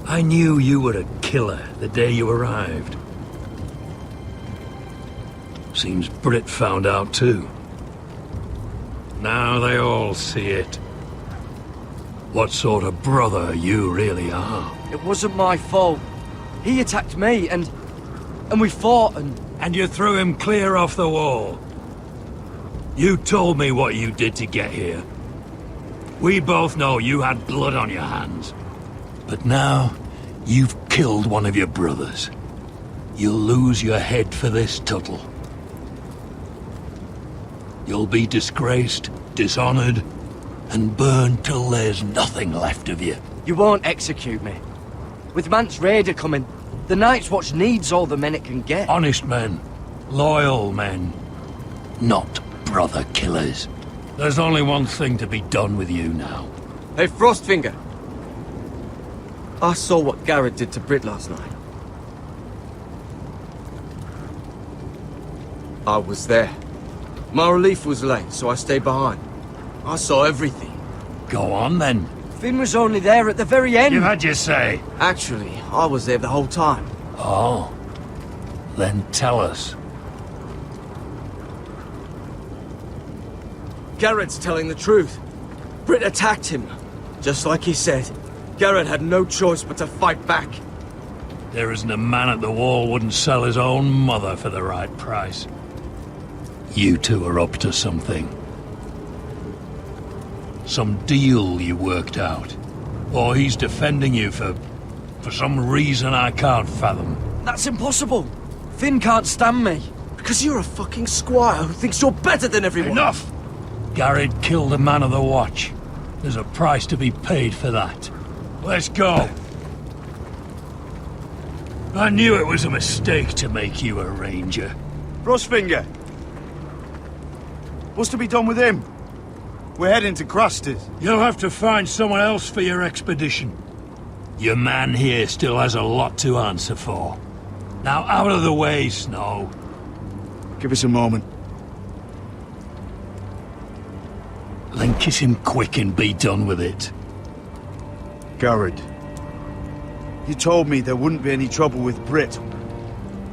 I knew you were a killer the day you arrived. Seems Britt found out too. Now they all see it. What sort of brother you really are. It wasn't my fault. He attacked me, and we fought, and... And you threw him clear off the wall. You told me what you did to get here. We both know you had blood on your hands. But now, you've killed one of your brothers. You'll lose your head for this, Tuttle. You'll be disgraced, dishonored, and burned till there's nothing left of you. You won't execute me. With Mance Raider coming, the Night's Watch needs all the men it can get. Honest men. Loyal men. Not brother killers. There's only one thing to be done with you now. Hey, Frostfinger. I saw what Garrett did to Britt last night. I was there. My relief was late, so I stayed behind. I saw everything. Go on, then. Finn was only there at the very end. You've had your say. Actually, I was there the whole time. Oh. Then tell us. Garrett's telling the truth. Britt attacked him. Just like he said. Garrett had no choice but to fight back. There isn't a man at the wall wouldn't sell his own mother for the right price. You two are up to something. Some deal you worked out. Or he's defending you for some reason I can't fathom. That's impossible. Finn can't stand me. Because you're a fucking squire who thinks you're better than everyone. Enough! Garrett killed a man of the watch. There's a price to be paid for that. Let's go. I knew it was a mistake to make you a ranger. Frostfinger. What's to be done with him? We're heading to Craster's. You'll have to find someone else for your expedition. Your man here still has a lot to answer for. Now out of the way, Snow. Give us a moment. Then kiss him quick and be done with it. Garrett. You told me there wouldn't be any trouble with Britt.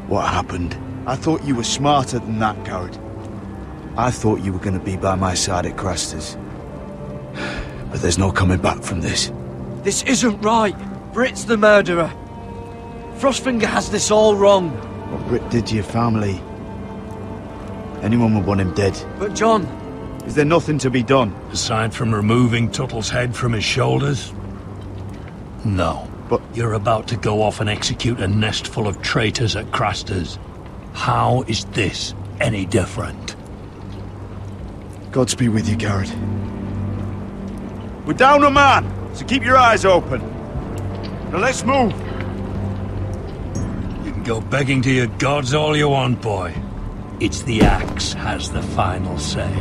What happened? I thought you were smarter than that, Garrett. I thought you were going to be by my side at Craster's. But there's no coming back from this. This isn't right. Britt's the murderer. Frostfinger has this all wrong. What Britt did to your family... anyone would want him dead. But John... Is there nothing to be done? Aside from removing Tuttle's head from his shoulders? No. But... You're about to go off and execute a nest full of traitors at Craster's. How is this any different? Godspeed with you, Garrett. We're down a man, so keep your eyes open. Now let's move. You can go begging to your gods all you want, boy. It's the axe has the final say.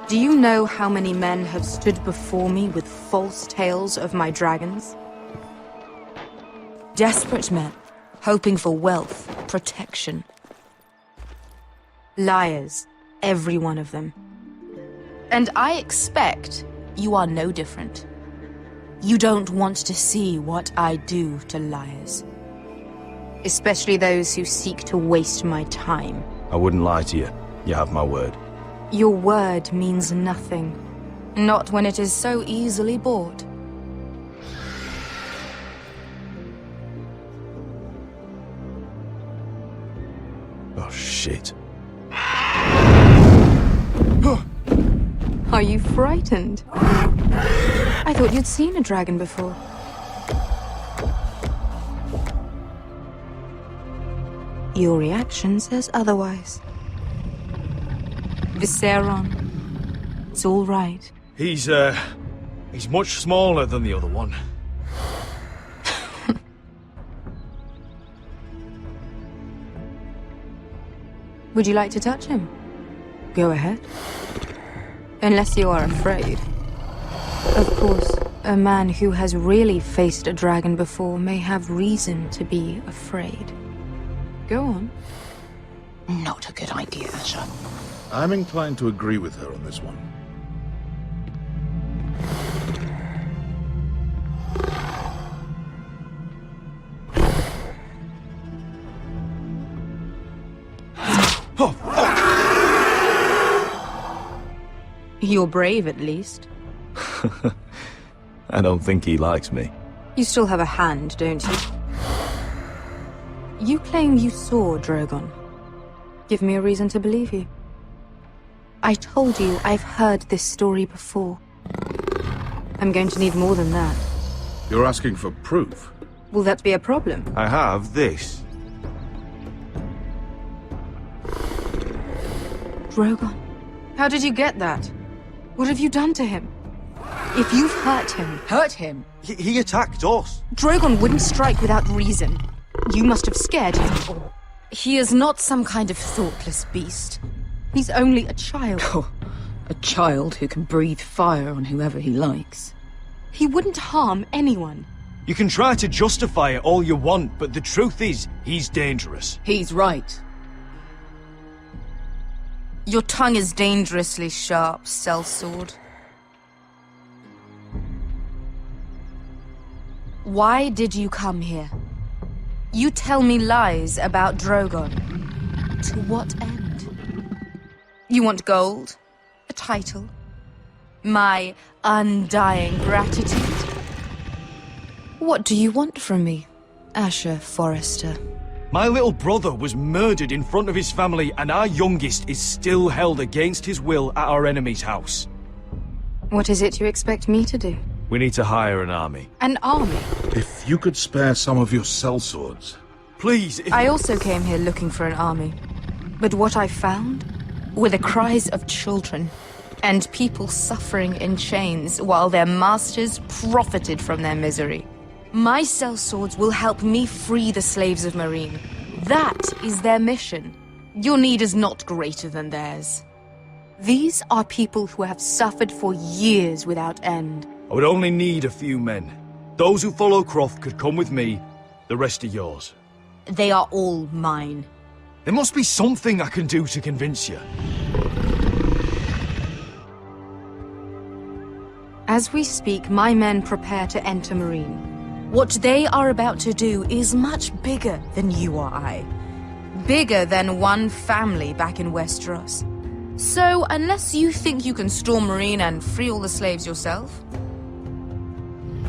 Do you know how many men have stood before me with false tales of my dragons? Desperate men, hoping for wealth, protection. Liars, every one of them. And I expect you are no different. You don't want to see what I do to liars. Especially those who seek to waste my time. I wouldn't lie to you. You have my word. Your word means nothing. Not when it is so easily bought. Oh, shit. Are you frightened? I thought you'd seen a dragon before. Your reaction says otherwise. Visceron. It's all right. He's much smaller than the other one. Would you like to touch him? Go ahead. Unless you are afraid. Of course, a man who has really faced a dragon before may have reason to be afraid. Go on. Not a good idea, Asher. I'm inclined to agree with her on this one. You're brave, at least. I don't think he likes me. You still have a hand, don't you? You claim you saw Drogon. Give me a reason to believe you. I told you I've heard this story before. I'm going to need more than that. You're asking for proof? Will that be a problem? I have this. Drogon. How did you get that? What have you done to him? If you've hurt him... Hurt him? He attacked us. Drogon wouldn't strike without reason. You must have scared him, or... He is not some kind of thoughtless beast. He's only a child. Oh, a child who can breathe fire on whoever he likes. He wouldn't harm anyone. You can try to justify it all you want, but the truth is, he's dangerous. He's right. Your tongue is dangerously sharp, sellsword. Why did you come here? You tell me lies about Drogon. To what end? You want gold? A title? My undying gratitude? What do you want from me, Asher Forrester? My little brother was murdered in front of his family, and our youngest is still held against his will at our enemy's house. What is it you expect me to do? We need to hire an army. An army? If you could spare some of your sellswords. Please, if... I also came here looking for an army. But what I found were the cries of children and people suffering in chains while their masters profited from their misery. My sellswords will help me free the slaves of Meereen. That is their mission. Your need is not greater than theirs. These are people who have suffered for years without end. I would only need a few men. Those who follow Croft could come with me, the rest are yours. They are all mine. There must be something I can do to convince you. As we speak, my men prepare to enter Meereen. What they are about to do is much bigger than you or I. Bigger than one family back in Westeros. So, unless you think you can storm Meereen and free all the slaves yourself,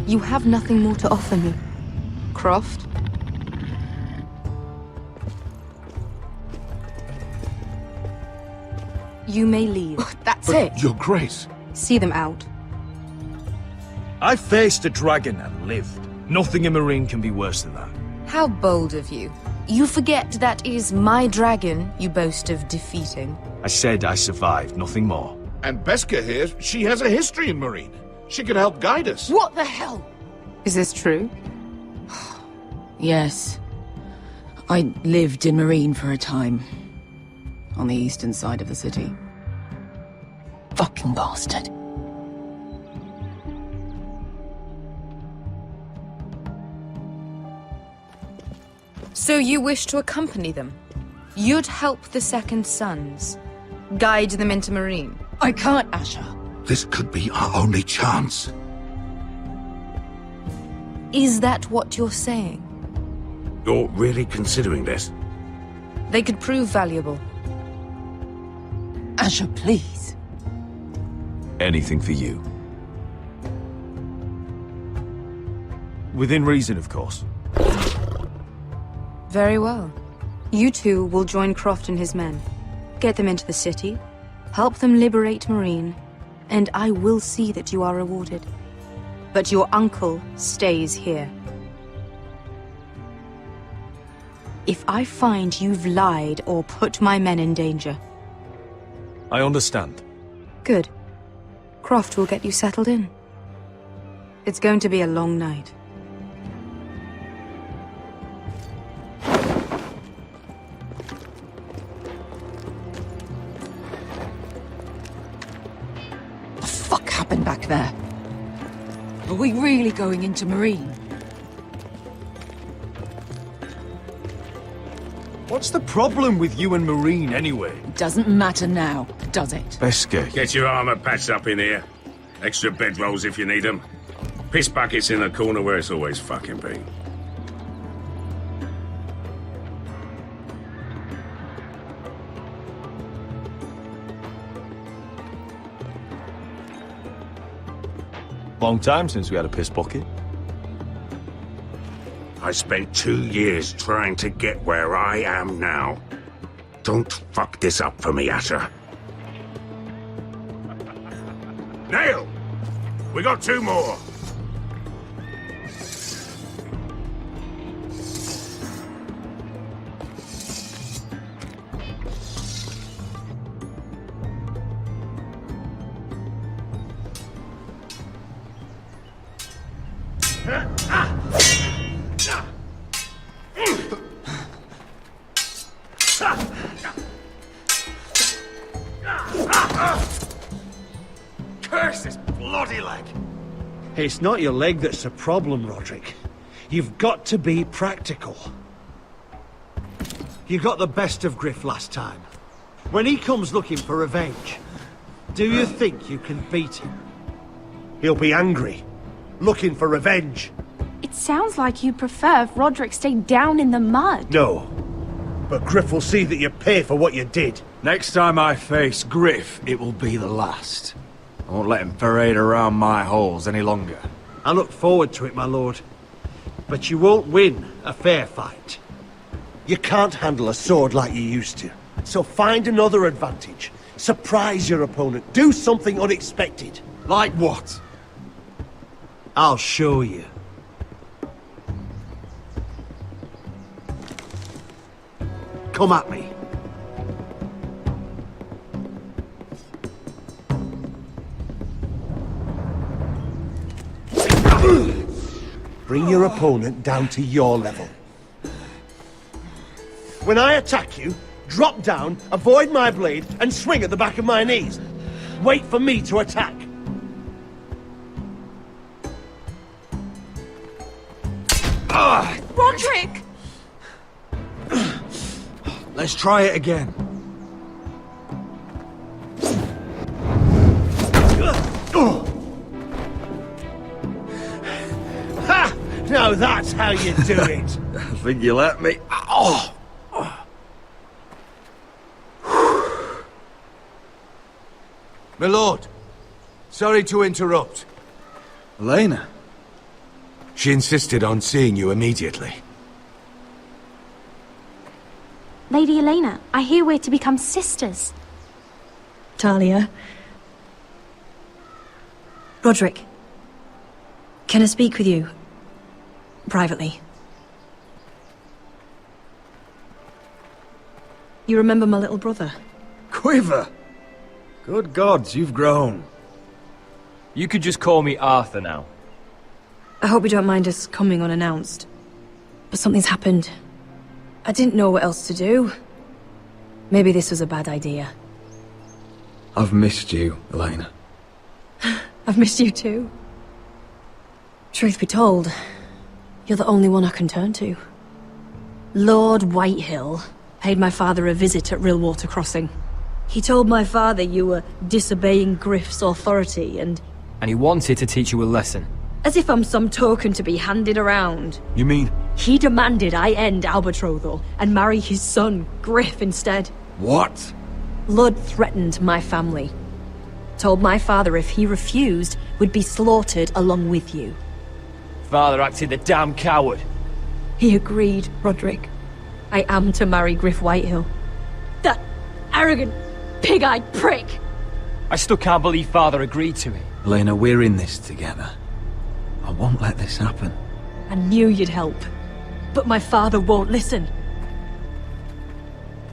you have nothing more to offer me, Croft. You may leave. That's it. Your Grace. See them out. I faced a dragon and lived. Nothing in Meereen can be worse than that. How bold of you. You forget that is my dragon you boast of defeating. I said I survived, nothing more. And Beska here, she has a history in Meereen. She could help guide us. What the hell? Is this true? Yes. I lived in Meereen for a time. On the eastern side of the city. fucking bastard. So you wish to accompany them? You'd help the Second Sons? Guide them into Marine? I can't, Asher. This could be our only chance. Is that what you're saying? You're really considering this? They could prove valuable. Asher, please. Anything for you. Within reason, of course. Very well. You two will join Croft and his men. Get them into the city, help them liberate Marine, and I will see that you are rewarded. But your uncle stays here. If I find you've lied or put my men in danger... I understand. Good. Croft will get you settled in. It's going to be a long night. What the fuck happened back there? Are we really going into Marine? What's the problem with you and Marine, anyway? Doesn't matter now, does it? Beskek. Get your armor patched up in here. Extra bedrolls if you need them. Piss buckets in the corner where it's always fucking been. Long time since we had a piss bucket. I spent 2 years trying to get where I am now. Don't fuck this up for me, Asher. Nail! We got 2 more. Curse this bloody leg! It's not your leg that's the problem, Roderick. You've got to be practical. You got the best of Griff last time. When he comes looking for revenge, do you think you can beat him? He'll be angry, looking for revenge. It sounds like you prefer if Roderick stayed down in the mud. No, but Griff will see that you pay for what you did. Next time I face Griff, it will be the last. I won't let him parade around my halls any longer. I look forward to it, my lord. But you won't win a fair fight. You can't handle a sword like you used to. So find another advantage. Surprise your opponent. Do something unexpected. Like what? I'll show you. Come at me. Bring your opponent down to your level. When I attack you, drop down, avoid my blade, and swing at the back of my knees. Wait for me to attack. Roderick! Let's try it again. Ha! Now that's how you do it. I think you let me. Oh! My lord, sorry to interrupt. Elena. She insisted on seeing you immediately. Lady Elena, I hear we're to become sisters. Talia. Roderick. Can I speak with you? Privately. You remember my little brother? Quiver! Good gods, you've grown. You could just call me Arthur now. I hope you don't mind us coming unannounced. But something's happened. I didn't know what else to do. Maybe this was a bad idea. I've missed you, Elena. I've missed you too. Truth be told, you're the only one I can turn to. Lord Whitehill paid my father a visit at Rillwater Crossing. He told my father you were disobeying Griff's authority and he wanted to teach you a lesson. as if I'm some token to be handed around. You mean... He demanded I end our betrothal and marry his son, Griff, instead. What? Lud threatened my family. Told my father if he refused, we'd be slaughtered along with you. Father acted the damn coward. He agreed, Roderick. I am to marry Griff Whitehill. That arrogant, pig-eyed prick! I still can't believe Father agreed to it. Elena, we're in this together. I won't let this happen. I knew you'd help. But my father won't listen.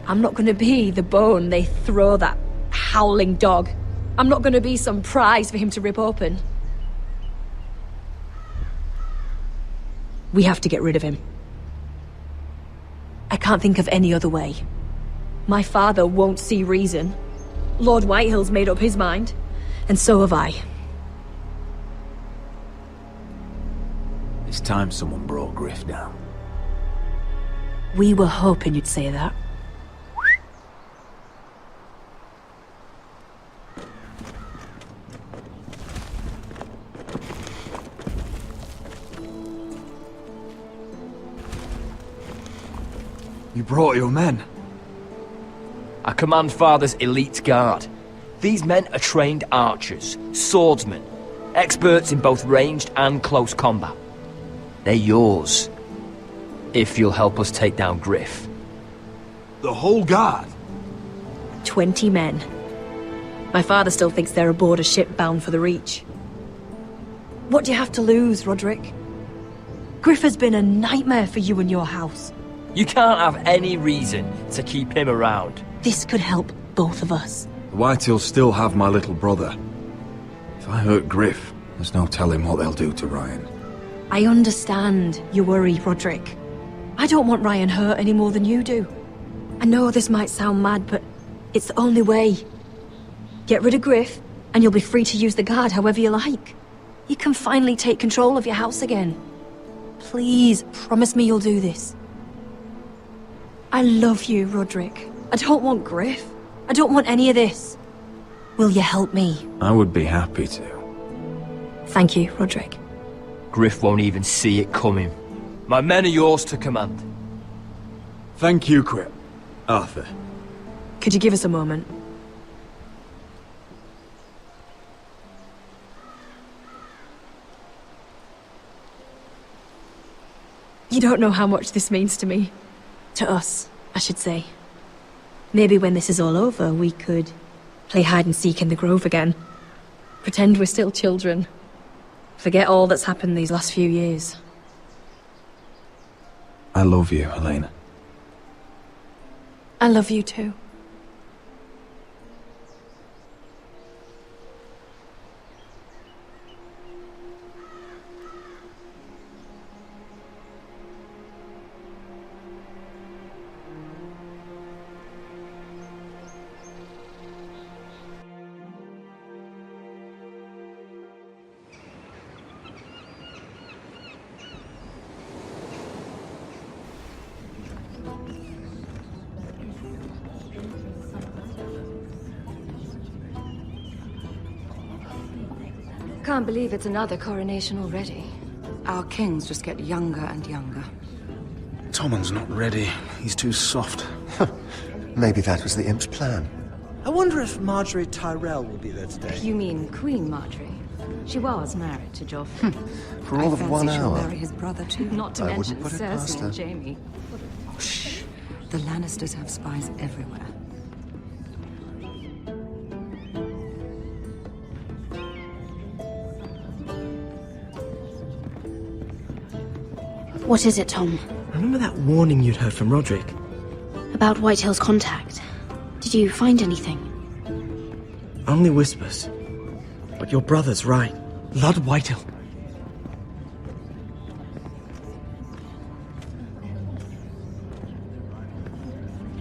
I'm not gonna be the bone they throw that howling dog. I'm not gonna be some prize for him to rip open. We have to get rid of him. I can't think of any other way. My father won't see reason. Lord Whitehill's made up his mind, and so have I. It's time someone brought Griff down. We were hoping you'd say that. You brought your men. I command Father's elite guard. These men are trained archers, swordsmen, experts in both ranged and close combat. They're yours, if you'll help us take down Griff. The whole guard? 20 men. My father still thinks they're aboard a ship bound for the Reach. What do you have to lose, Roderick? Griff has been a nightmare for you and your house. You can't have any reason to keep him around. This could help both of us. The Whitehills still have my little brother. If I hurt Griff, there's no telling what they'll do to Ryan. I understand your worry, Roderick. I don't want Ryan hurt any more than you do. I know this might sound mad, but it's the only way. Get rid of Griff, and you'll be free to use the guard however you like. You can finally take control of your house again. Please, promise me you'll do this. I love you, Roderick. I don't want Griff. I don't want any of this. Will you help me? I would be happy to. Thank you, Roderick. Griff won't even see it coming. My men are yours to command. Thank you, Quip. Arthur. Could you give us a moment? You don't know how much this means to me. To us, I should say. Maybe when this is all over, we could play hide and seek in the Grove again. Pretend we're still children. Forget all that's happened these last few years. I love you, Elena. I love you too. Can't believe it's another coronation already. Our kings just get younger and younger. Tommen's not ready. He's too soft. Maybe that was the imp's plan. I wonder if Marjorie Tyrell will be there today. You mean Queen Marjorie? She was married to Joffrey. For all of 1 she'll hour. marry his brother too. Not to I mention wouldn't put it past Cersei her. and Jaime. Shh. The Lannisters have spies everywhere. What is it, Tom? Remember that warning you'd heard from Roderick? About Whitehill's contact. Did you find anything? Only whispers. But your brother's right. Lord Whitehill.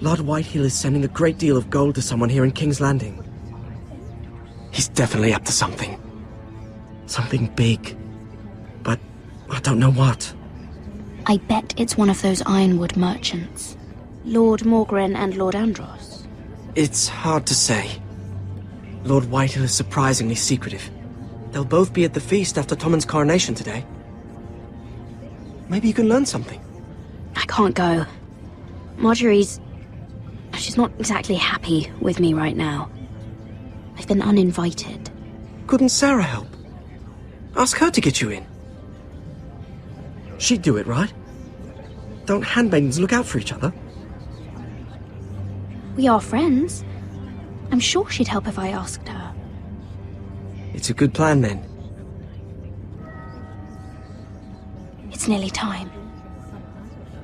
Lord Whitehill is sending a great deal of gold to someone here in King's Landing. He's definitely up to something. Something big. But I don't know what. I bet it's one of those ironwood merchants. Lord Morgren and Lord Andros. It's hard to say. Lord Whitehill is surprisingly secretive. They'll both be at the feast after Tommen's coronation today. Maybe you can learn something. I can't go. Marjorie's... she's not exactly happy with me right now. I've been uninvited. Couldn't Sarah help? Ask her to get you in. She'd do it, right? Don't handmaidens look out for each other? We are friends. I'm sure she'd help if I asked her. It's a good plan, then. It's nearly time.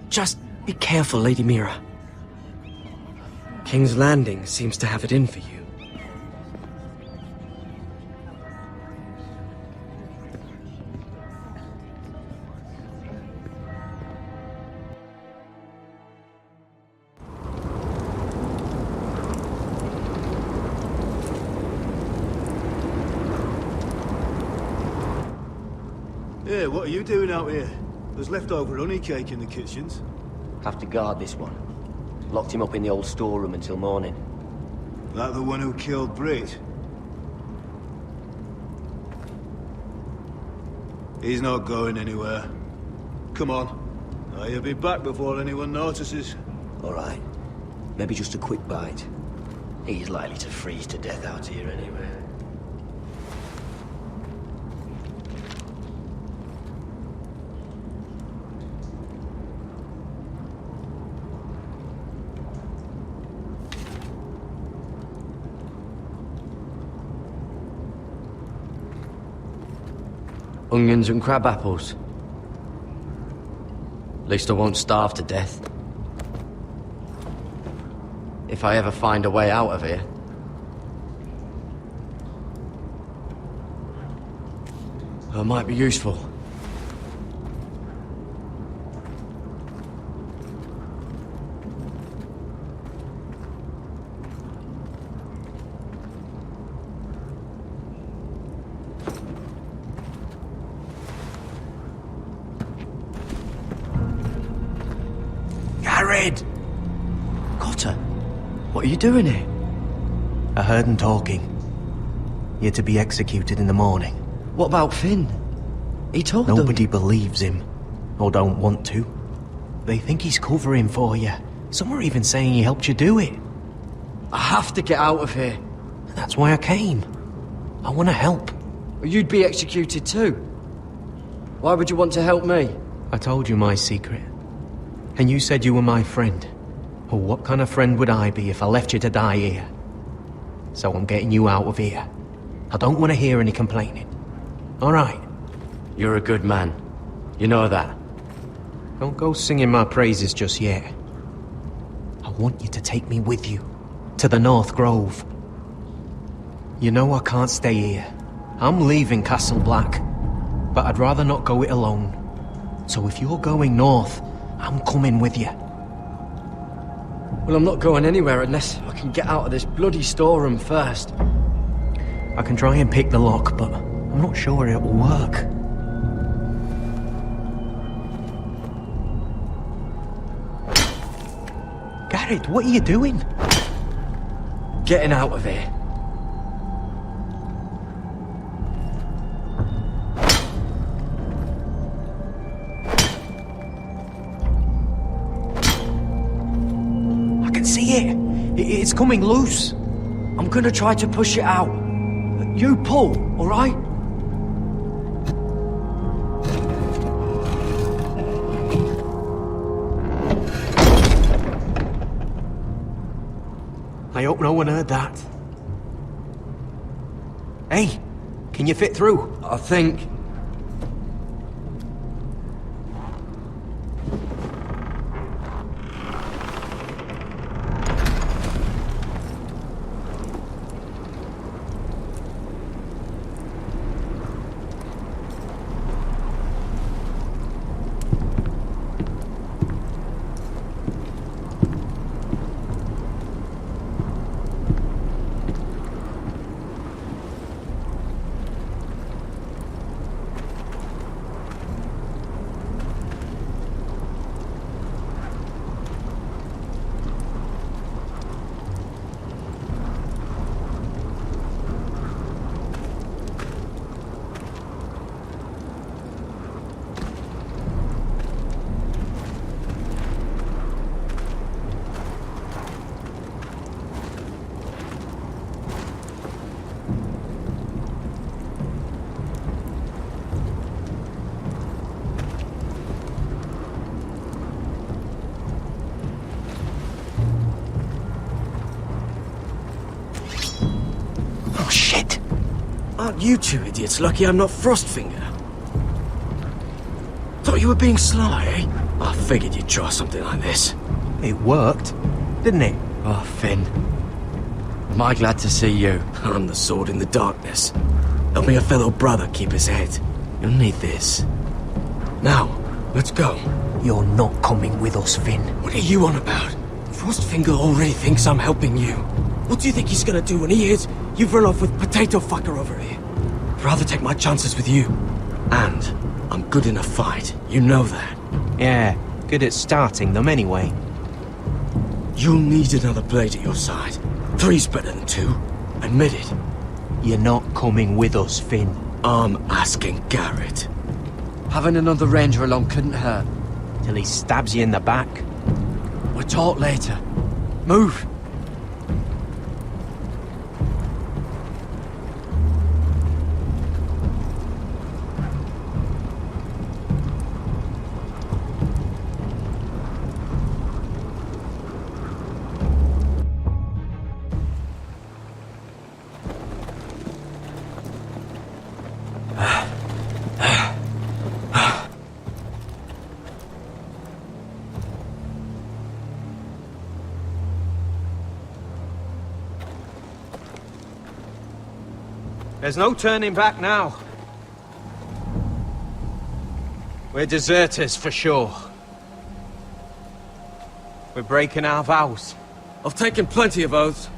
Just be careful, Lady Mira. King's Landing seems to have it in for you. Yeah, what are you doing out here? There's leftover honey cake in the kitchens. Have to guard this one. Locked him up in the old storeroom until morning. That the one who killed Brit? He's not going anywhere. Come on. He'll be back before anyone notices. All right. Maybe just a quick bite. He's likely to freeze to death out here anyway. Onions and crab apples. At least I won't starve to death. If I ever find a way out of here. It might be useful. Red! Cotter, what are you doing here? I heard them talking. You're to be executed in the morning. What about Finn? He told them. Nobody believes him, or don't want to. They think he's covering for you. Some are even saying he helped you do it. I have to get out of here. That's why I came. I want to help. You'd be executed too. Why would you want to help me? I told you my secret. And you said you were my friend. Well, what kind of friend would I be if I left you to die here? So I'm getting you out of here. I don't want to hear any complaining. All right? You're a good man. You know that. Don't go singing my praises just yet. I want you to take me with you. To the North Grove. You know I can't stay here. I'm leaving Castle Black. But I'd rather not go it alone. So if you're going north, I'm coming with you. Well, I'm not going anywhere unless I can get out of this bloody storeroom first. I can try and pick the lock, but I'm not sure it will work. Garrett, what are you doing? Getting out of here. See it? It's coming loose. I'm gonna try to push it out. You pull, all right? I hope no one heard that. Hey, can you fit through? I think. Aren't you two idiots lucky I'm not Frostfinger? Thought you were being sly, eh? I figured you'd try something like this. It worked, didn't it? Oh, Finn. Am I glad to see you? I'm the sword in the darkness. Helping a fellow brother keep his head. You'll need this. Now, let's go. You're not coming with us, Finn. What are you on about? Frostfinger already thinks I'm helping you. What do you think he's gonna do when he hears you've run off with Potato Fucker over here? I'd rather take my chances with you. And I'm good in a fight. You know that. Yeah, good at starting them anyway. You'll need another blade at your side. 3's better than 2. Admit it. You're not coming with us, Finn. I'm asking Garrett. Having another ranger along couldn't hurt. Till he stabs you in the back. We'll talk later. Move! There's no turning back now. We're deserters for sure. We're breaking our vows. I've taken plenty of oaths.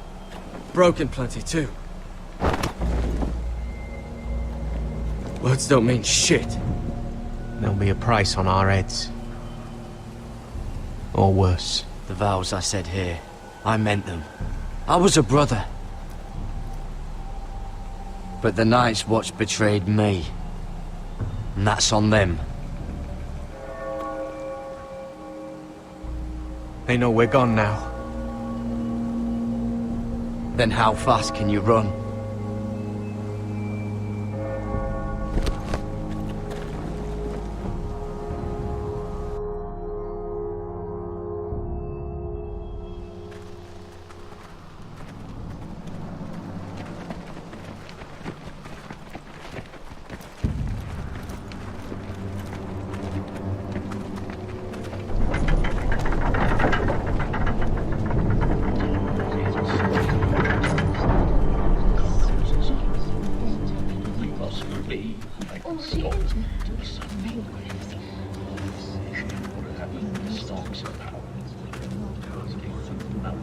Broken plenty too. Words don't mean shit. There'll be a price on our heads. Or worse. The vows I said here, I meant them. I was a brother. But the Night's Watch betrayed me. And that's on them. They know we're gone now. Then how fast can you run?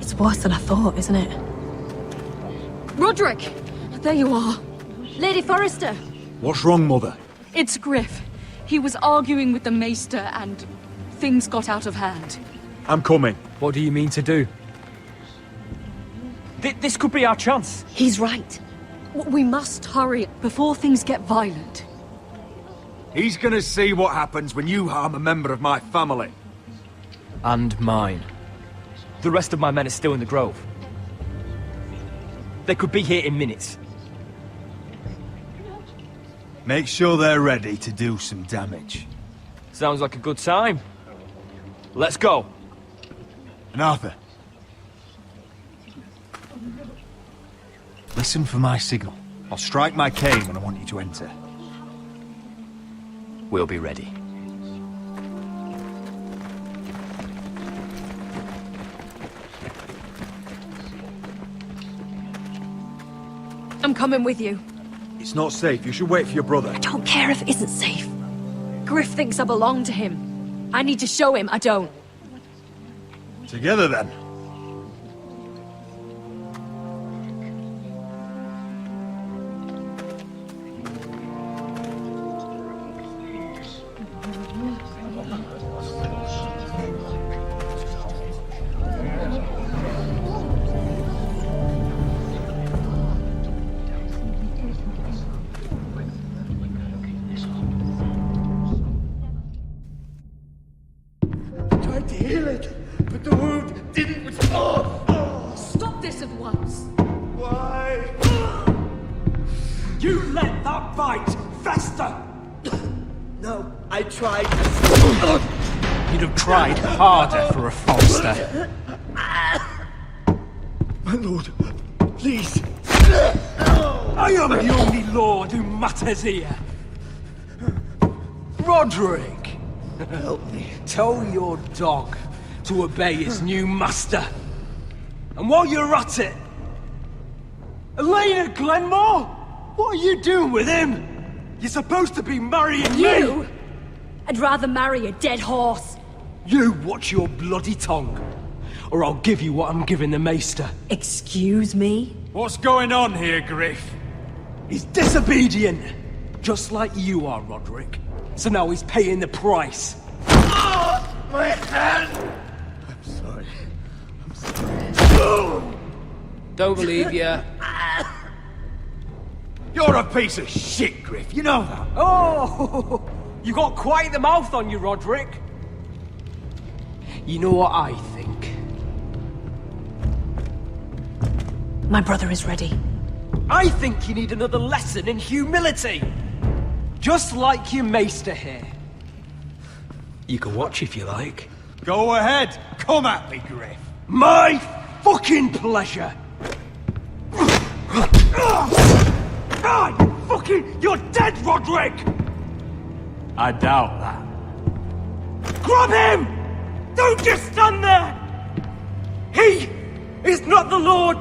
It's worse than I thought, isn't it? Roderick! There you are. Lady Forrester! What's wrong, Mother? It's Griff. He was arguing with the Maester and things got out of hand. I'm coming. What do you mean to do? This could be our chance. He's right. We must hurry before things get violent. He's gonna see what happens when you harm a member of my family. And mine. The rest of my men are still in the grove. They could be here in minutes. Make sure they're ready to do some damage. Sounds like a good time. Let's go. And Arthur. Listen for my signal. I'll strike my cane when I want you to enter. We'll be ready. I'm coming with you. It's not safe. You should wait for your brother. I don't care if it isn't safe. Griff thinks I belong to him. I need to show him I don't. Together then. Tried to heal it, but the wound didn't respond. Stop this at once. Why? You let that bite fester! No, I tried. You'd have tried harder for a Forrester. My lord, please. I am the only lord who matters here. Roderick, help me. Tell your dog to obey his new master. And while you're at it, Elena Glenmore, what are you doing with him? You're supposed to be marrying You? me. I'd rather marry a dead horse. You watch your bloody tongue, or I'll give you what I'm giving the maester. Excuse me? What's going on here, Griff? He's disobedient, just like you are, Roderick. So now he's paying the price. My hand! I'm sorry. Don't believe you. You're a piece of shit, Griff. You know that. Oh, you got quite the mouth on you, Roderick. You know what I think? My brother is ready. I think you need another lesson in humility. Just like your maester here. You can watch if you like. Go ahead. Come at me, Griff. My fucking pleasure. You're dead, Roderick! I doubt that. Grab him! Don't just stand there! He is not the Lord!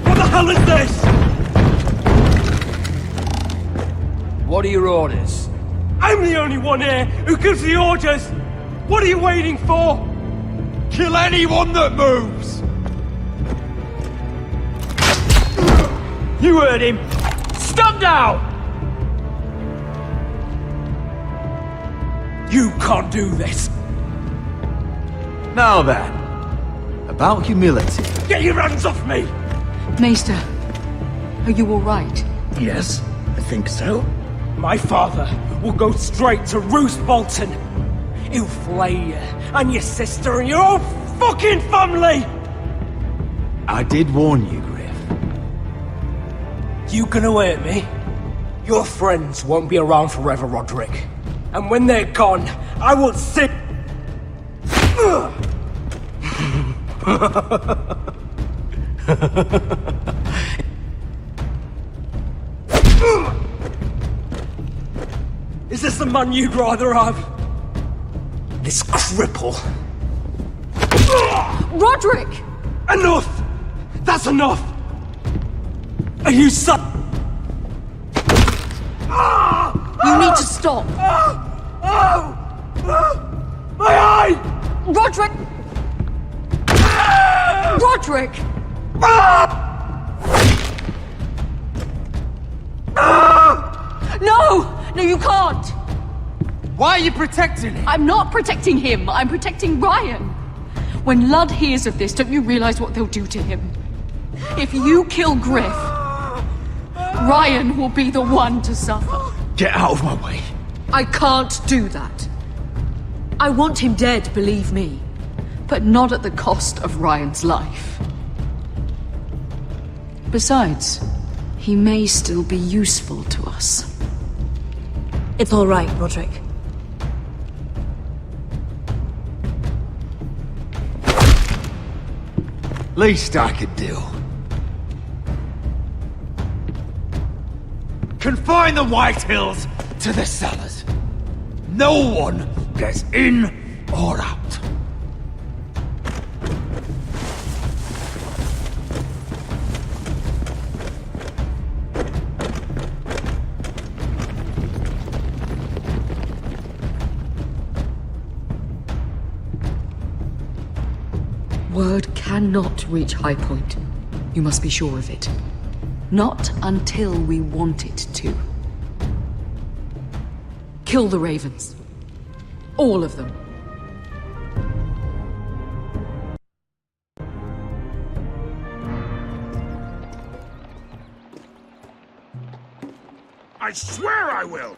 What the hell is this? What are your orders? I'm the only one here who gives the orders! What are you waiting for? Kill anyone that moves! You heard him! Stop now! You can't do this! Now then, about humility. Get your hands off me! Maester, are you all right? Yes, I think so. My father will go straight to Roose Bolton. He'll flay you, and your sister, and your whole fucking family! I did warn you, Griff. You gonna hurt me? Your friends won't be around forever, Roderick. And when they're gone, I will sit... Is this the man you'd rather have? This cripple. Roderick! Enough! That's enough! Are you son? You need to stop! My eye! Roderick! Roderick! No! No, you can't! Why are you protecting him? I'm not protecting him. I'm protecting Ryan. When Ludd hears of this, don't you realize what they'll do to him? If you kill Griff, Ryan will be the one to suffer. Get out of my way. I can't do that. I want him dead, believe me. But not at the cost of Ryan's life. Besides, he may still be useful to us. It's all right, Roderick. Least I could do. Confine the White Hills to the cellars. No one gets in or out. Word cannot reach High Point. You must be sure of it. Not until we want it to. Kill the ravens. All of them. I swear I will!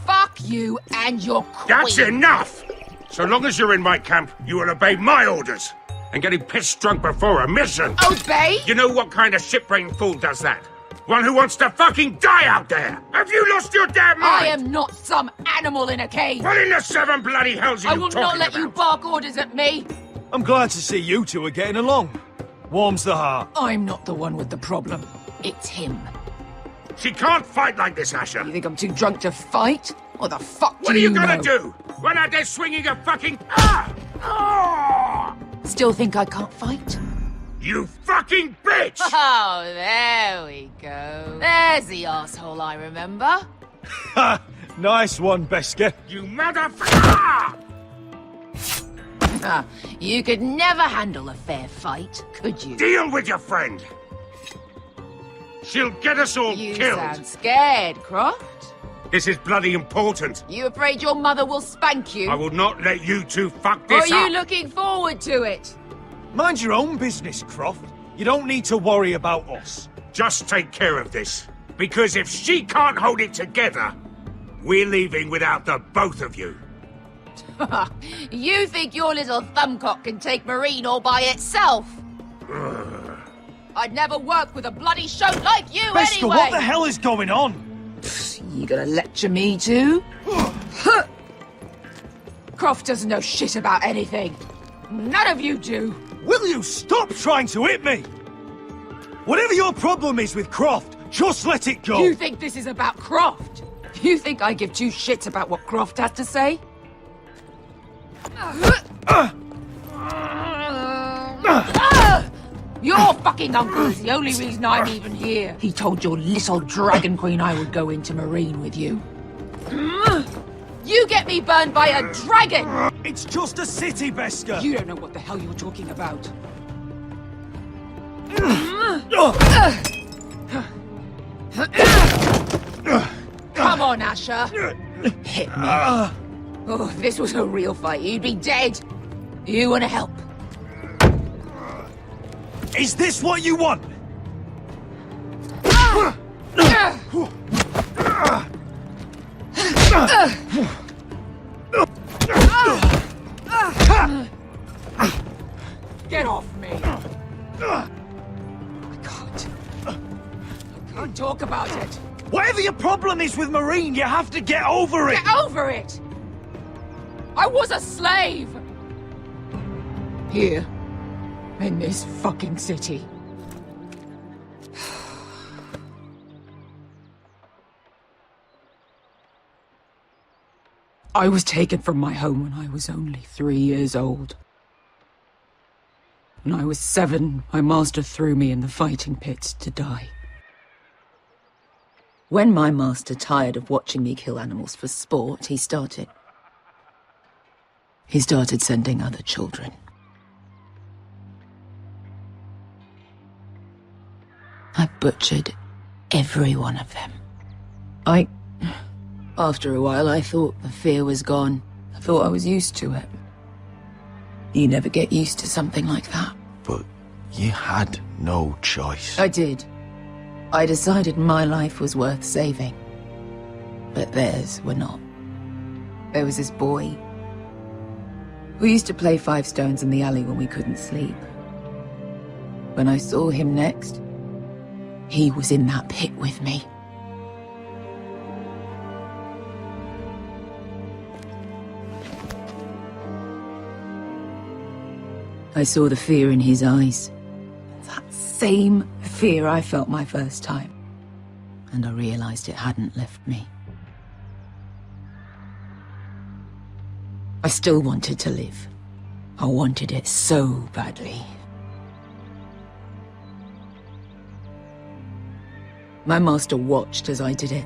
Fuck you and your queen. That's enough! So long as you're in my camp, you will obey my orders. And getting pissed drunk before a mission. Obey? You know what kind of shit-brained fool does that? One who wants to fucking die out there! Have you lost your damn mind? I am not some animal in a cage! What in the seven bloody hells are I you will talking not let about? you bark orders at me! I'm glad to see you two are getting along. Warms the heart. I'm not the one with the problem. It's him. She can't fight like this, Asher. You think I'm too drunk to fight? What the fuck What do are you know? gonna do? Run out there swinging a fucking... Ah! Ah! Still think I can't fight? You fucking bitch! Oh, there we go. There's the asshole I remember. Ha! Nice one, Beskar. You motherfucker! You could never handle a fair fight, could you? Deal with your friend! She'll get us all You killed! sound scared, Croft. This is bloody important. You afraid your mother will spank you? I will not let you two fuck Or this are you up! looking forward to it? Mind your own business, Croft. You don't need to worry about us. Just take care of this. Because if she can't hold it together, we're leaving without the both of you. You think your little thumbcock can take Marine all by itself? I'd never work with a bloody shote like you Beskar, anyway! what the hell is going on? You gonna lecture me too? Croft doesn't know shit about anything. None of you do. Will you stop trying to hit me? Whatever your problem is with Croft, just let it go. You think this is about Croft? You think I give two shits about what Croft has to say? Your fucking uncle is the only reason I'm even here. He told your little dragon queen I would go into Marine with you. You get me burned by a dragon! It's just a city, Beskar. You don't know what the hell you're talking about. Come on, Asher. Hit me. Oh, if this was a real fight, you'd be dead. You want to help? Is this what you want? Get off me. I can't talk about it. Whatever your problem is with Marine, you have to get over it. Get over it! I was a slave! Here. In this fucking city. I was taken from my home when I was only 3 years old. When I was 7, my master threw me in the fighting pits to die. When my master tired of watching me kill animals for sport, he started sending other children. I butchered every one of them. After a while, I thought the fear was gone. I thought I was used to it. You never get used to something like that. But you had no choice. I did. I decided my life was worth saving. But theirs were not. There was this boy who used to play 5 stones in the alley when we couldn't sleep. When I saw him next, he was in that pit with me. I saw the fear in his eyes. That same fear I felt my first time. And I realized it hadn't left me. I still wanted to live. I wanted it so badly. My master watched as I did it,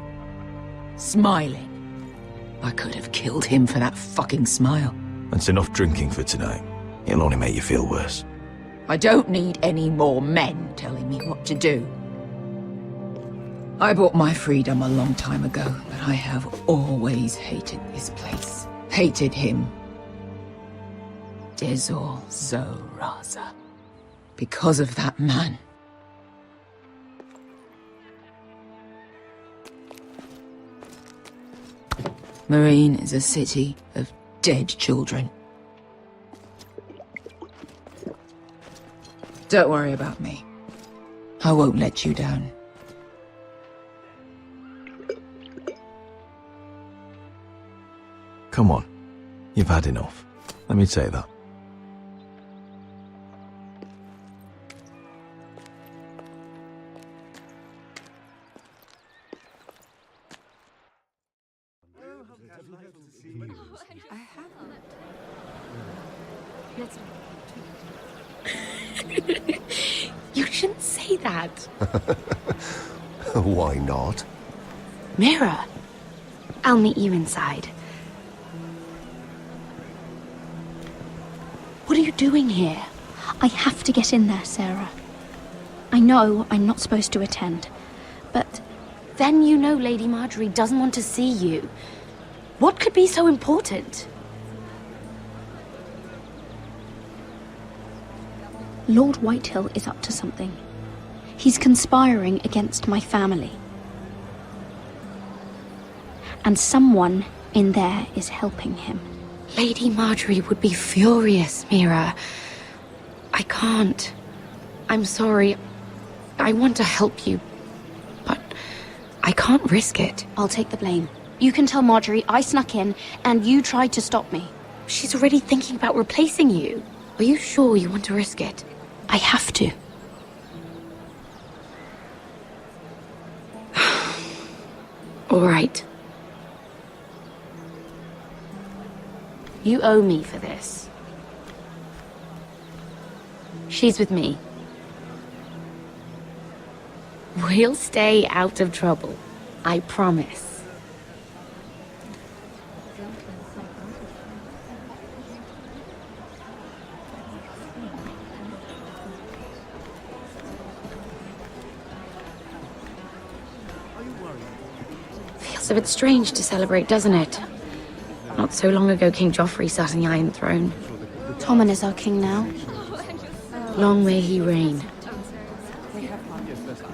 smiling. I could have killed him for that fucking smile. That's enough drinking for tonight. It'll only make you feel worse. I don't need any more men telling me what to do. I bought my freedom a long time ago, but I have always hated this place. Hated him. Dezor Zoraza. Because of that man. Marine is a city of dead children. Don't worry about me. I won't let you down. Come on. You've had enough. Let me say that. You shouldn't say that. Why not? Mira, I'll meet you inside. What are you doing here? I have to get in there, Sarah. I know I'm not supposed to attend, but... Then you know Lady Marjorie doesn't want to see you. What could be so important? Lord Whitehill is up to something. He's conspiring against my family. And someone in there is helping him. Lady Marjorie would be furious, Mira. I can't. I'm sorry. I want to help you, but I can't risk it. I'll take the blame. You can tell Marjorie I snuck in and you tried to stop me. She's already thinking about replacing you. Are you sure you want to risk it? I have to. All right. You owe me for this. She's with me. We'll stay out of trouble. I promise. Feels a bit strange to celebrate, doesn't it? Not so long ago, King Joffrey sat on the Iron Throne. Tommen is our king now. Long may he reign.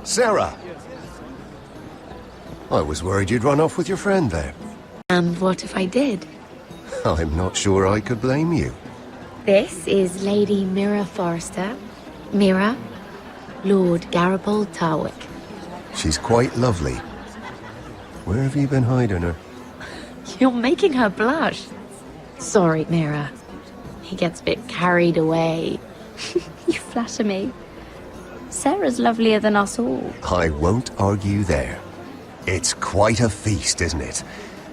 Sarah! I was worried you'd run off with your friend there. And what if I did? I'm not sure I could blame you. This is Lady Mira Forrester. Mira, Lord Garibald Tarwick. She's quite lovely. Where have you been hiding her? You're making her blush. Sorry, Mira. He gets a bit carried away. You flatter me. Sarah's lovelier than us all. I won't argue there. It's quite a feast, isn't it?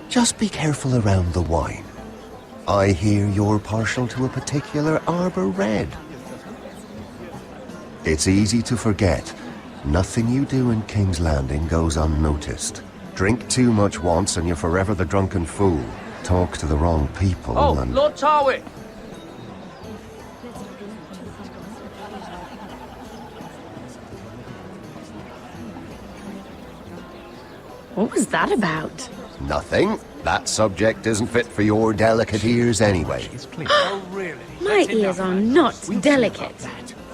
Just be careful around the wine. I hear you're partial to a particular Arbor Red. It's easy to forget. Nothing you do in King's Landing goes unnoticed. Drink too much once and you're forever the drunken fool. Talk to the wrong people and... Lord Tarwick! What was that about? Nothing. That subject isn't fit for your delicate ears anyway. My ears are not delicate.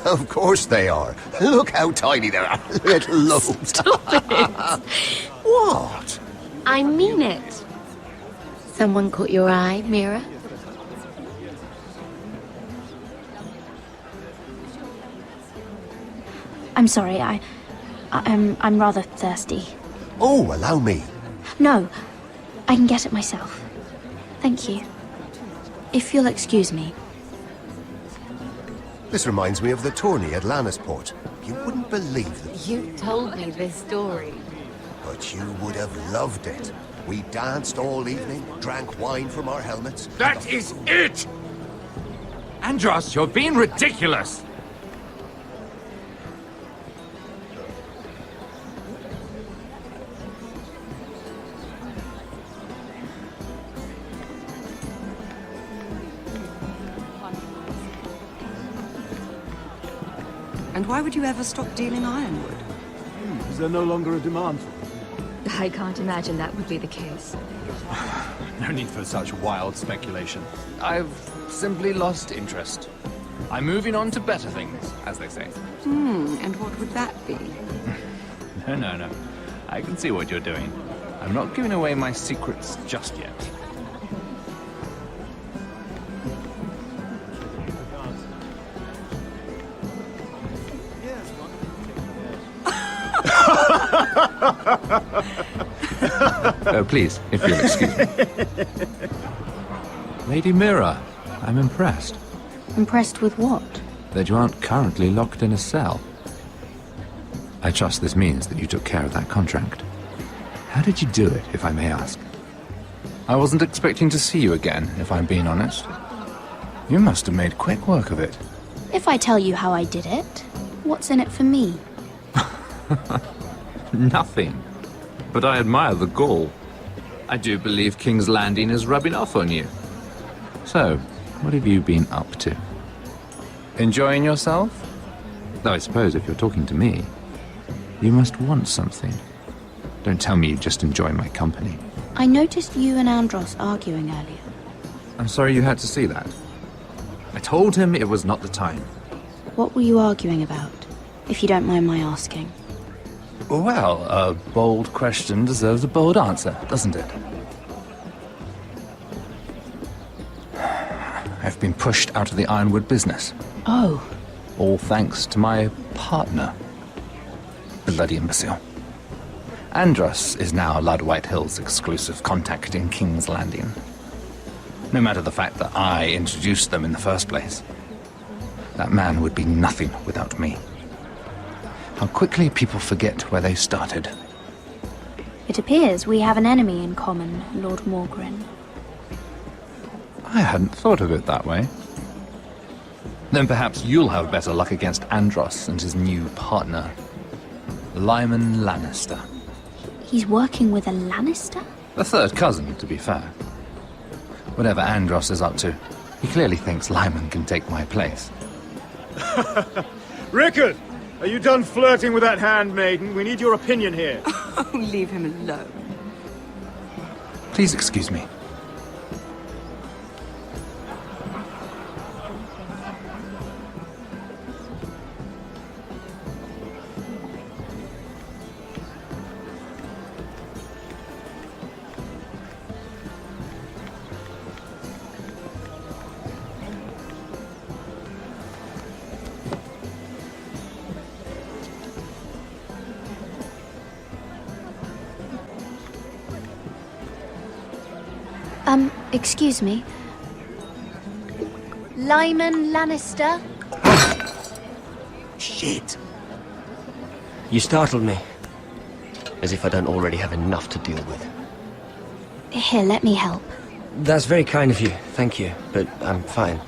Of course they are. Look how tiny they are. Little lobes. Stop it! What? I mean it. Someone caught your eye, Mira? I'm sorry, I'm rather thirsty. Oh, allow me. No, I can get it myself. Thank you. If you'll excuse me. This reminds me of the tourney at Lannisport. You wouldn't believe it. You told me this story. But you would have loved it. We danced all evening, drank wine from our helmets. That is it! Andros, you're being ridiculous! And why would you ever stop dealing ironwood? Is there no longer a demand for it? I can't imagine that would be the case. No need for such wild speculation. I've simply lost interest. I'm moving on to better things, as they say. And what would that be? No. I can see what you're doing. I'm not giving away my secrets just yet. Please, if you'll excuse me. Lady Mira, I'm impressed. Impressed with what? That you aren't currently locked in a cell. I trust this means that you took care of that contract. How did you do it, if I may ask? I wasn't expecting to see you again, if I'm being honest. You must have made quick work of it. If I tell you how I did it, what's in it for me? Nothing. But I admire the gall. I do believe King's Landing is rubbing off on you. So, what have you been up to? Enjoying yourself? Though I suppose if you're talking to me, you must want something. Don't tell me you just enjoy my company. I noticed you and Andros arguing earlier. I'm sorry you had to see that. I told him it was not the time. What were you arguing about, if you don't mind my asking? Well, a bold question deserves a bold answer, doesn't it? I've been pushed out of the ironwood business. Oh. All thanks to my partner. Bloody imbecile. Andros is now Lud Whitehill's exclusive contact in King's Landing. No matter the fact that I introduced them in the first place. That man would be nothing without me. How quickly people forget where they started. It appears we have an enemy in common, Lord Morgren. I hadn't thought of it that way. Then perhaps you'll have better luck against Andros and his new partner, Lyman Lannister. He's working with a Lannister? A third cousin, to be fair. Whatever Andros is up to, he clearly thinks Lyman can take my place. Rickard! Are you done flirting with that handmaiden? We need your opinion here. Oh, leave him alone. Please excuse me. Excuse me. Lyman Lannister? Shit. You startled me. As if I don't already have enough to deal with. Here, let me help. That's very kind of you, thank you, but I'm fine.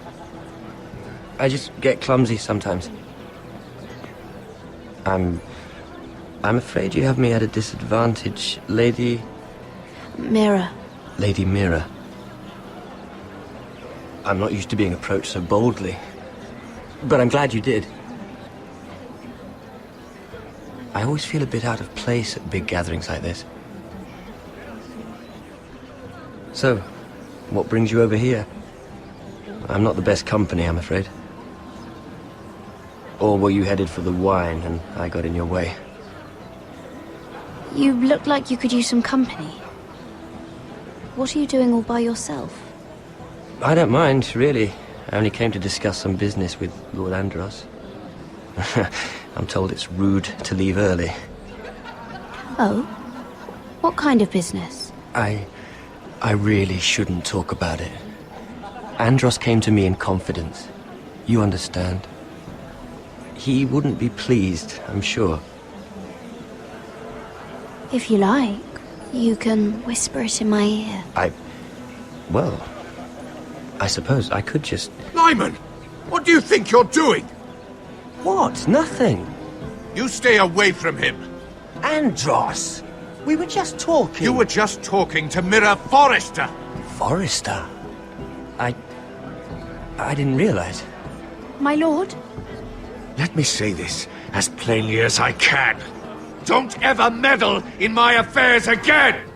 I just get clumsy sometimes. I'm afraid you have me at a disadvantage, Lady... Mira. Lady Mira. I'm not used to being approached so boldly, but I'm glad you did. I always feel a bit out of place at big gatherings like this. So, what brings you over here? I'm not the best company, I'm afraid. Or were you headed for the wine and I got in your way? You look like you could use some company. What are you doing all by yourself? I don't mind, really. I only came to discuss some business with Lord Andros. I'm told it's rude to leave early. Oh? What kind of business? I really shouldn't talk about it. Andros came to me in confidence. You understand? He wouldn't be pleased, I'm sure. If you like, you can whisper it in my ear. Well, I suppose I could just... Lyman! What do you think you're doing? What? Nothing. You stay away from him. Andros! We were just talking. You were just talking to Mira Forrester. Forrester? I didn't realize. My lord? Let me say this as plainly as I can. Don't ever meddle in my affairs again!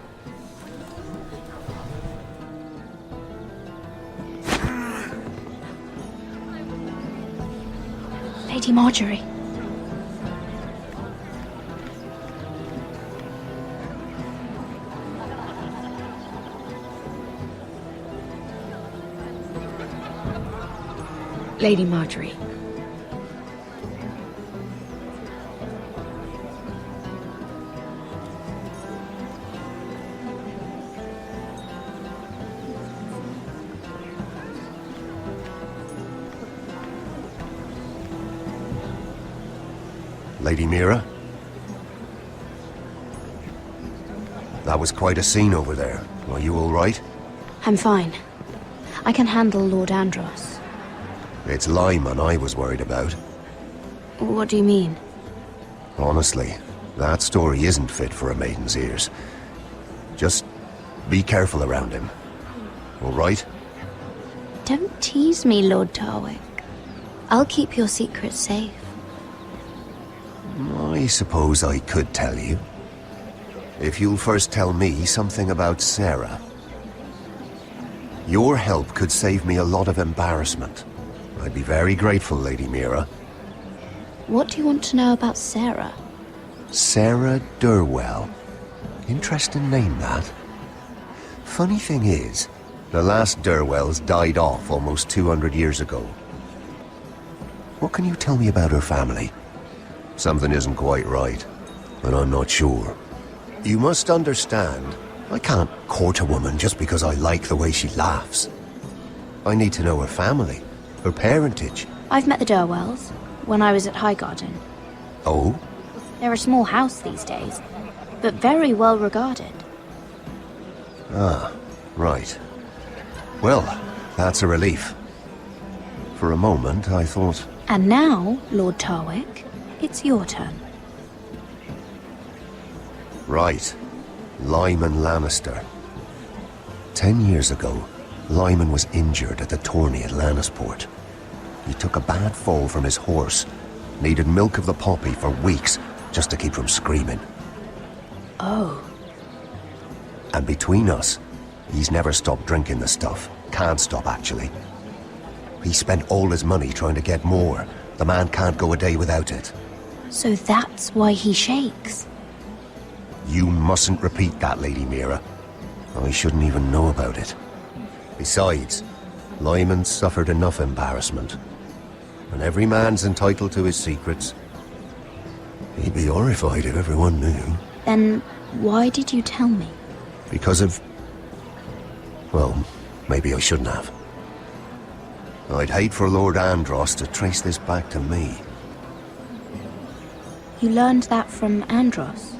Lady Marjorie. Lady Marjorie. Lady Mira? That was quite a scene over there. Are you all right? I'm fine. I can handle Lord Andros. It's Lyman I was worried about. What do you mean? Honestly, that story isn't fit for a maiden's ears. Just be careful around him. All right? Don't tease me, Lord Tarwick. I'll keep your secret safe. I suppose I could tell you. If you'll first tell me something about Sarah. Your help could save me a lot of embarrassment. I'd be very grateful, Lady Mira. What do you want to know about Sarah? Sarah Durwell. Interesting name, that. Funny thing is, the last Durwells died off almost 200 years ago. What can you tell me about her family? Something isn't quite right, and I'm not sure. You must understand, I can't court a woman just because I like the way she laughs. I need to know her family, her parentage. I've met the Durwells when I was at Highgarden. Oh? They're a small house these days, but very well regarded. Ah, right. Well, that's a relief. For a moment, I thought... And now, Lord Tarwick, it's your turn. Right. Lyman Lannister. 10 years ago, Lyman was injured at the tourney at Lannisport. He took a bad fall from his horse. Needed milk of the poppy for weeks just to keep from screaming. Oh. And between us, he's never stopped drinking the stuff. Can't stop, actually. He spent all his money trying to get more. The man can't go a day without it. So that's why he shakes. You mustn't repeat that, Lady Mira. I shouldn't even know about it. Besides, Lyman suffered enough embarrassment. And every man's entitled to his secrets. He'd be horrified if everyone knew. Then why did you tell me? Because of... Well, maybe I shouldn't have. I'd hate for Lord Andros to trace this back to me. You learned that from Andros?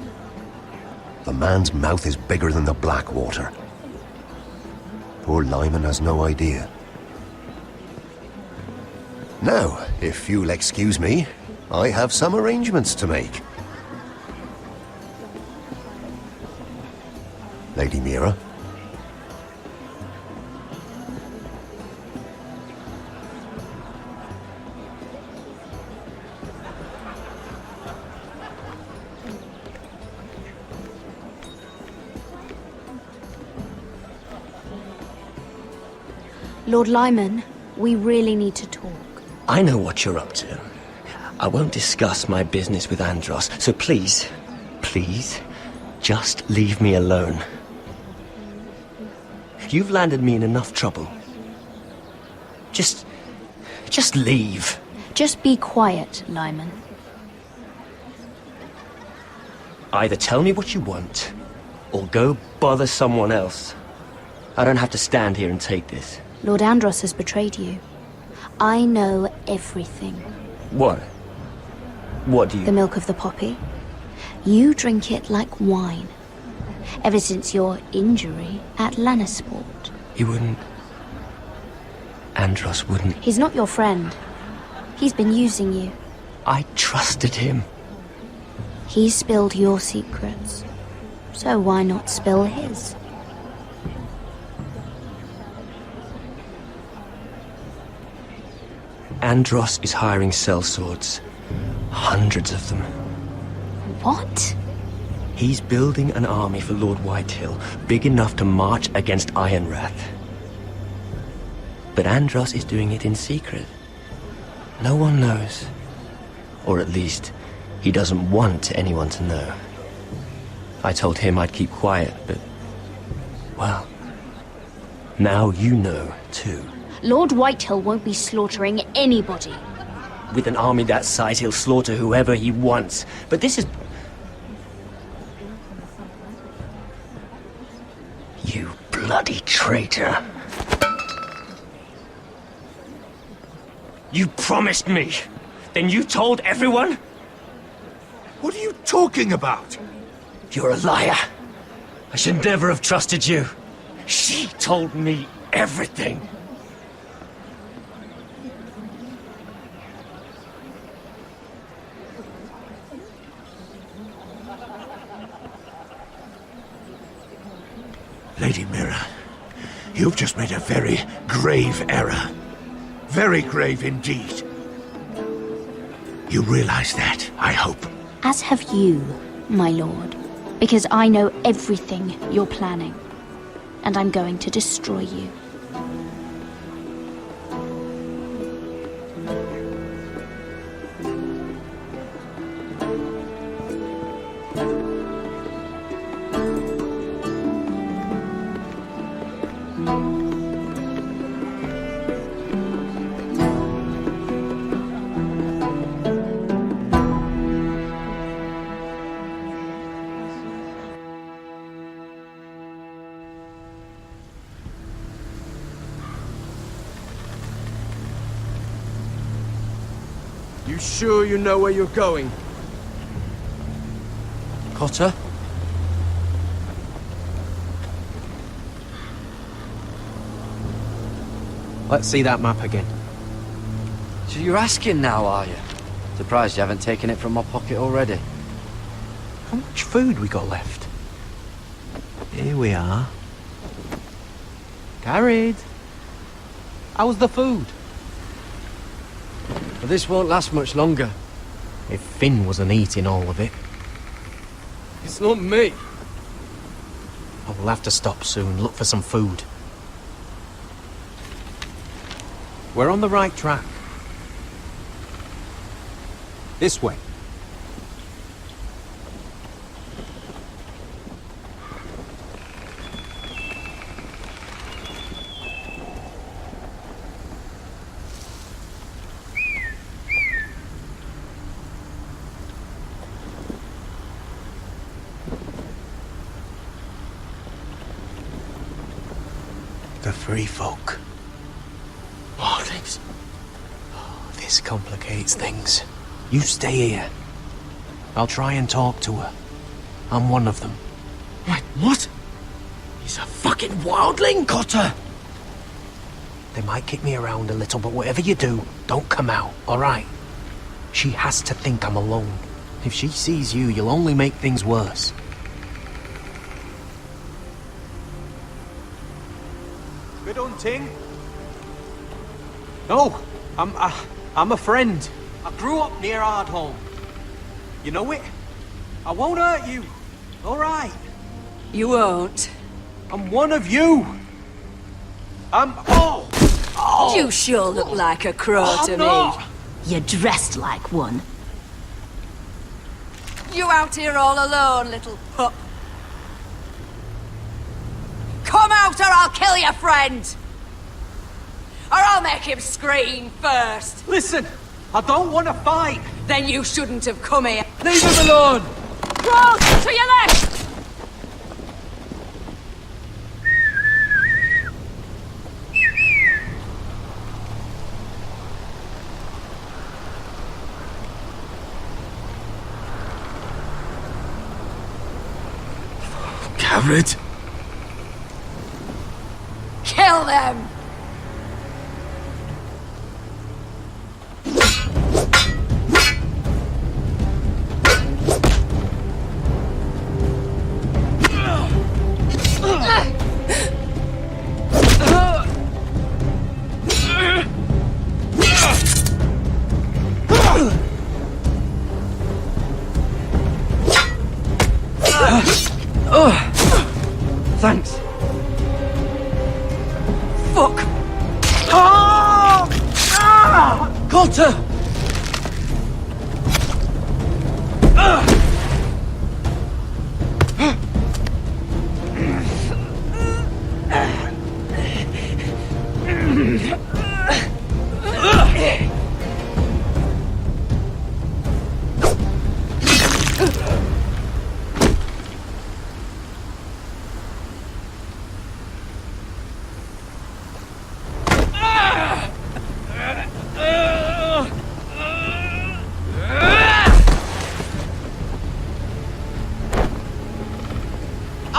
The man's mouth is bigger than the Blackwater. Poor Lyman has no idea. Now, if you'll excuse me, I have some arrangements to make. Lady Mira? Lord Lyman, we really need to talk. I know what you're up to. I won't discuss my business with Andros, so please, just leave me alone. You've landed me in enough trouble. Just leave. Just be quiet, Lyman. Either tell me what you want, or go bother someone else. I don't have to stand here and take this. Lord Andros has betrayed you. I know everything. What? What do you... The milk of the poppy. You drink it like wine. Ever since your injury at Lannisport. He wouldn't... Andros wouldn't... He's not your friend. He's been using you. I trusted him. He spilled your secrets. So why not spill his? Andros is hiring sellswords. Hundreds of them. What? He's building an army for Lord Whitehill, big enough to march against Ironrath. But Andros is doing it in secret. No one knows. Or at least, he doesn't want anyone to know. I told him I'd keep quiet, but... well... now you know, too. Lord Whitehill won't be slaughtering anybody. With an army that size, he'll slaughter whoever he wants. But this is... You bloody traitor. You promised me. Then you told everyone? What are you talking about? You're a liar. I should never have trusted you. She told me everything. Lady Mira, you've just made a very grave error. Very grave indeed. You realize that, I hope. As have you, my lord. Because I know everything you're planning. And I'm going to destroy you. You sure you know where you're going? Cotter? Let's see that map again. So you're asking now, are you? Surprised you haven't taken it from my pocket already. How much food we got left? Here we are. Carried. How's the food? But this won't last much longer. If Finn wasn't eating all of it. It's not me. I will have to stop soon, look for some food. We're on the right track. This way. The free folk. Wildlings. Oh, this complicates things. You stay here. I'll try and talk to her. I'm one of them. Wait, what? He's a fucking wildling, Cotter! They might kick me around a little, but whatever you do, don't come out, alright? She has to think I'm alone. If she sees you, you'll only make things worse. Good hunting. No, I'm a friend. I grew up near Ardholm. You know it? I won't hurt you. All right. You won't. I'm one of you. Oh! You sure look like a crow to not. me. You're dressed like one. You out here all alone, little pup? Come out or I'll kill your friend! Or I'll make him scream first! Listen, I don't want to fight! Then you shouldn't have come here. Leave him alone! Crawl to your left! Garrett? Kill them! Thanks. Fuck! Cotter!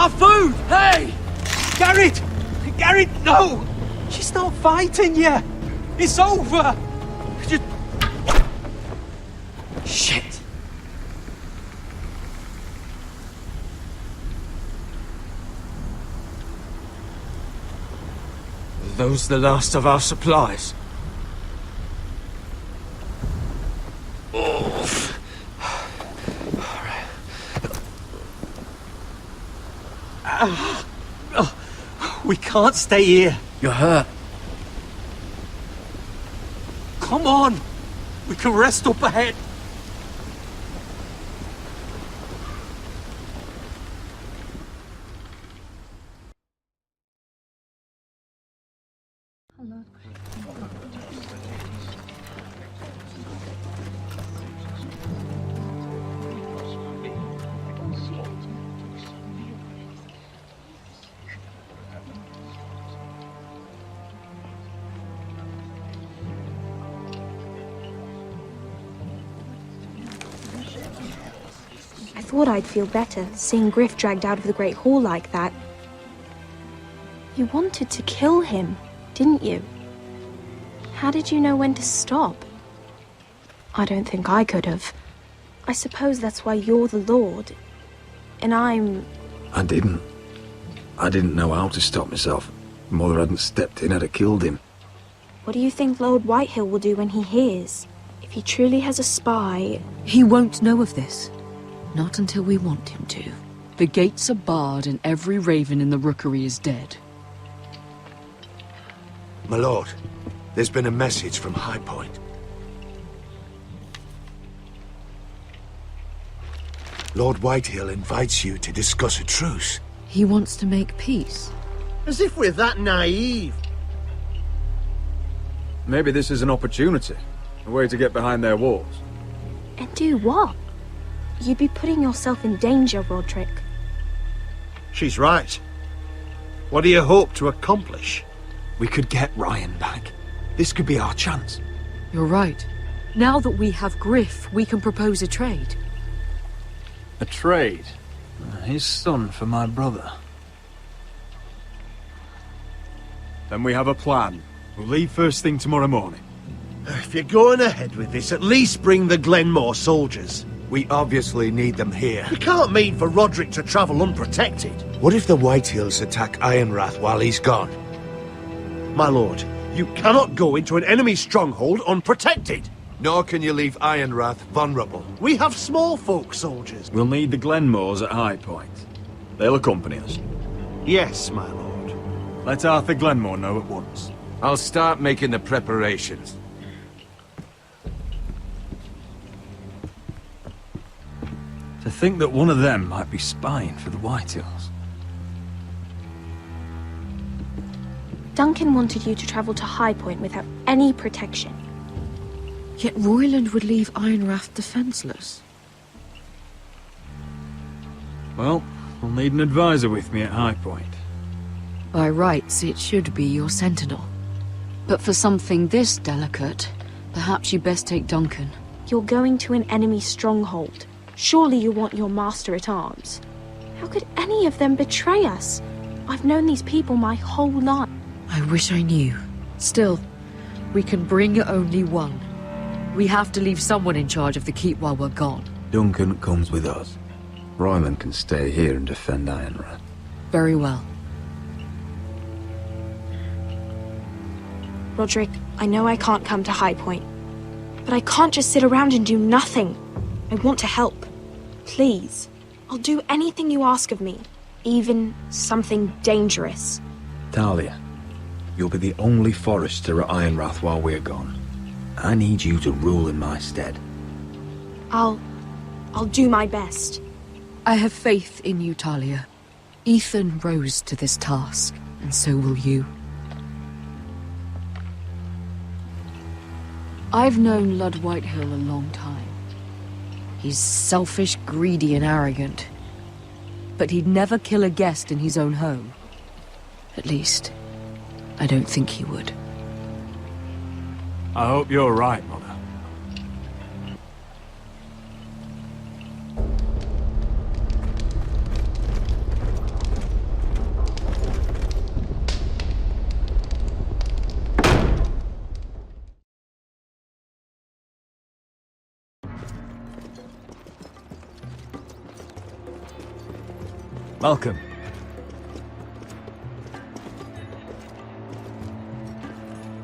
Our food! Hey! Garrett! Garrett, no! She's not fighting you! It's over! Just... Shit! Are those the last of our supplies? We can't stay here. You're hurt. Come on! We can rest up ahead. I thought I'd feel better, seeing Griff dragged out of the Great Hall like that. You wanted to kill him, didn't you? How did you know when to stop? I don't think I could have. I suppose that's why you're the Lord, and I'm... I didn't. I didn't know how to stop myself. Mother hadn't stepped in, I'd have killed him. What do you think Lord Whitehill will do when he hears? If he truly has a spy... He won't know of this. Not until we want him to. The gates are barred and every raven in the rookery is dead. My lord, there's been a message from High Point. Lord Whitehill invites you to discuss a truce. He wants to make peace. As if we're that naive. Maybe this is an opportunity. A way to get behind their walls. And do what? You'd be putting yourself in danger, Roderick. She's right. What do you hope to accomplish? We could get Ryan back. This could be our chance. You're right. Now that we have Griff, we can propose a trade. A trade? His son for my brother. Then we have a plan. We'll leave first thing tomorrow morning. If you're going ahead with this, at least bring the Glenmore soldiers. We obviously need them here. You can't mean for Roderick to travel unprotected. What if the Whitehills attack Ironrath while he's gone? My lord, you cannot go into an enemy stronghold unprotected. Nor can you leave Ironrath vulnerable. We have small folk soldiers. We'll need the Glenmores at High Point. They'll accompany us. Yes, my lord. Let Arthur Glenmore know at once. I'll start making the preparations. To think that one of them might be spying for the Whitehills. Duncan wanted you to travel to High Point without any protection. Yet Royland would leave Ironrath defenseless. Well, we'll need an advisor with me at High Point. By rights, it should be your sentinel. But for something this delicate, perhaps you best take Duncan. You're going to an enemy stronghold. Surely you want your master-at-arms. How could any of them betray us? I've known these people my whole life. I wish I knew. Still, we can bring only one. We have to leave someone in charge of the keep while we're gone. Duncan comes with us. Ryman can stay here and defend Ironrath. Very well. Roderick, I know I can't come to High Point, but I can't just sit around and do nothing. I want to help. Please. I'll do anything you ask of me, even something dangerous. Talia, you'll be the only Forester at Ironrath while we're gone. I need you to rule in my stead. I'll do my best. I have faith in you, Talia. Ethan rose to this task, and so will you. I've known Lud Whitehill a long time. He's selfish, greedy, and arrogant. But he'd never kill a guest in his own home. At least, I don't think he would. I hope you're right, Mother. Malcolm.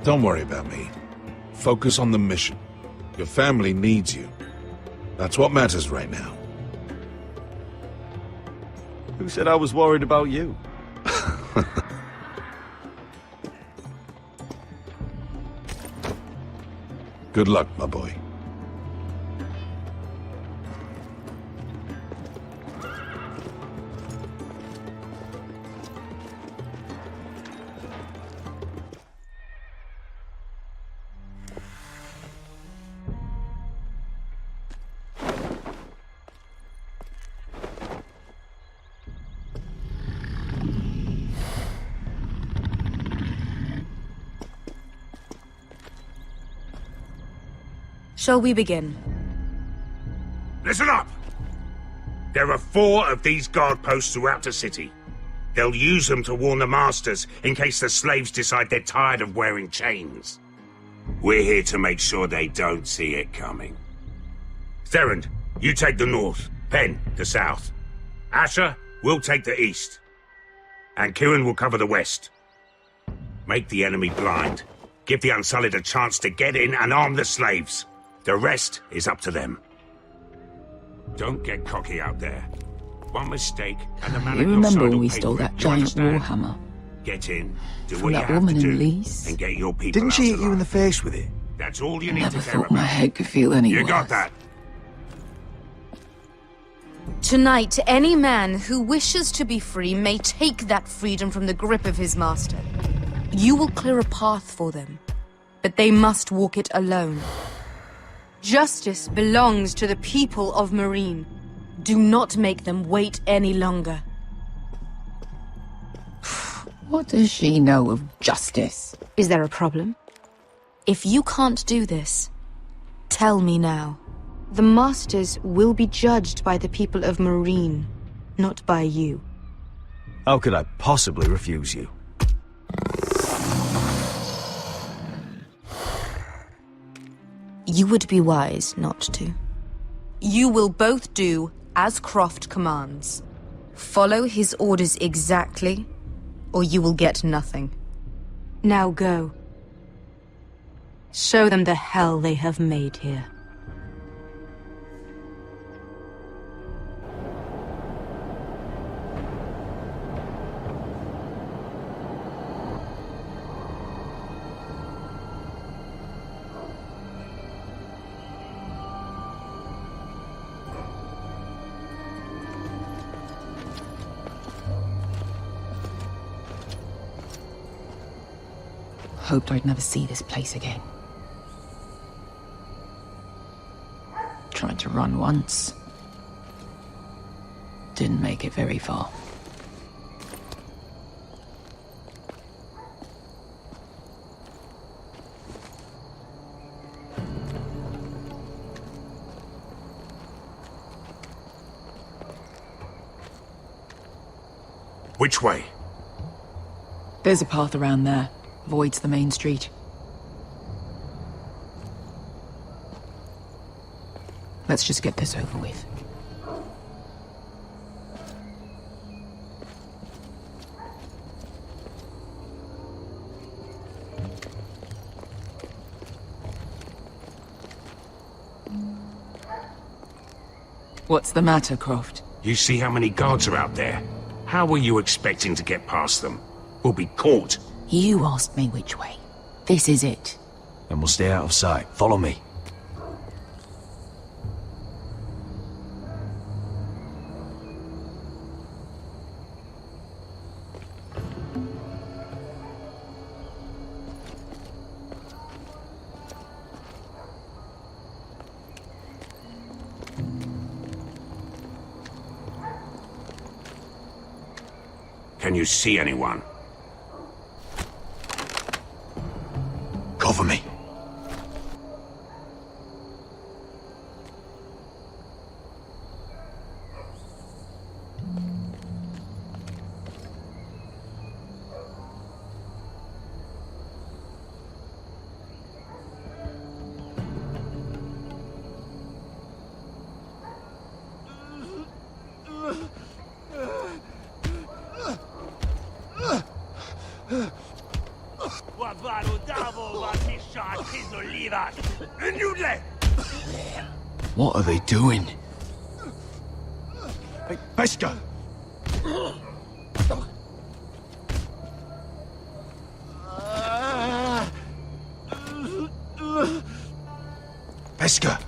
Don't worry about me. Focus on the mission. Your family needs you. That's what matters right now. Who said I was worried about you? Good luck, my boy. Shall we begin? Listen up! There are 4 of these guard posts throughout the city. They'll use them to warn the masters in case the slaves decide they're tired of wearing chains. We're here to make sure they don't see it coming. Therend, you take the north. Penn, the south. Asher, we'll take the east. And Kieran will cover the west. Make the enemy blind. Give the Unsullied a chance to get in and arm the slaves. The rest is up to them. Don't get cocky out there. One mistake, and the man You at your remember side when will we pay stole for it. that Do you giant understand? warhammer? Get in, do From what you that have woman to in do, Lease? and get your people Didn't out she hit you in alive. the face with it? That's all you I need never to care thought my about. head could feel any You got worse. that? Tonight, any man who wishes to be free may take that freedom from the grip of his master. You will clear a path for them, but they must walk it alone. Justice belongs to the people of Marine. Do not make them wait any longer. What does she know of justice? Is there a problem? If you can't do this, tell me now. The Masters will be judged by the people of Marine, not by you. How could I possibly refuse you? You would be wise not to. You will both do as Croft commands. Follow his orders exactly, or you will get nothing. Now go. Show them the hell they have made here. Hoped I'd never see this place again. Tried to run once. Didn't make it very far. Which way? There's a path around there. Avoids the main street. Let's just get this over with. What's the matter, Croft? You see how many guards are out there? How were you expecting to get past them? We'll be caught. You asked me which way. This is it. Then we'll stay out of sight. Follow me. Can you see anyone? Cover me. What are they doing? Hey, Beskar! Beskar!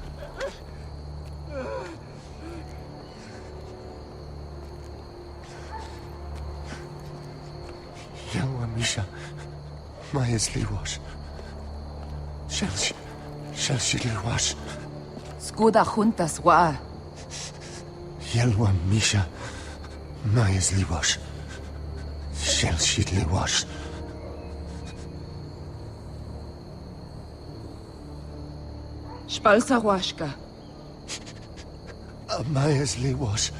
Yelwa Misha, Maya's Liwash. Shelshi Liwash. Skuda juntas wa. Yelwa Misha, Maya's Liwash. Shelshi Liwash. Spalsa washka. Maya's Liwash.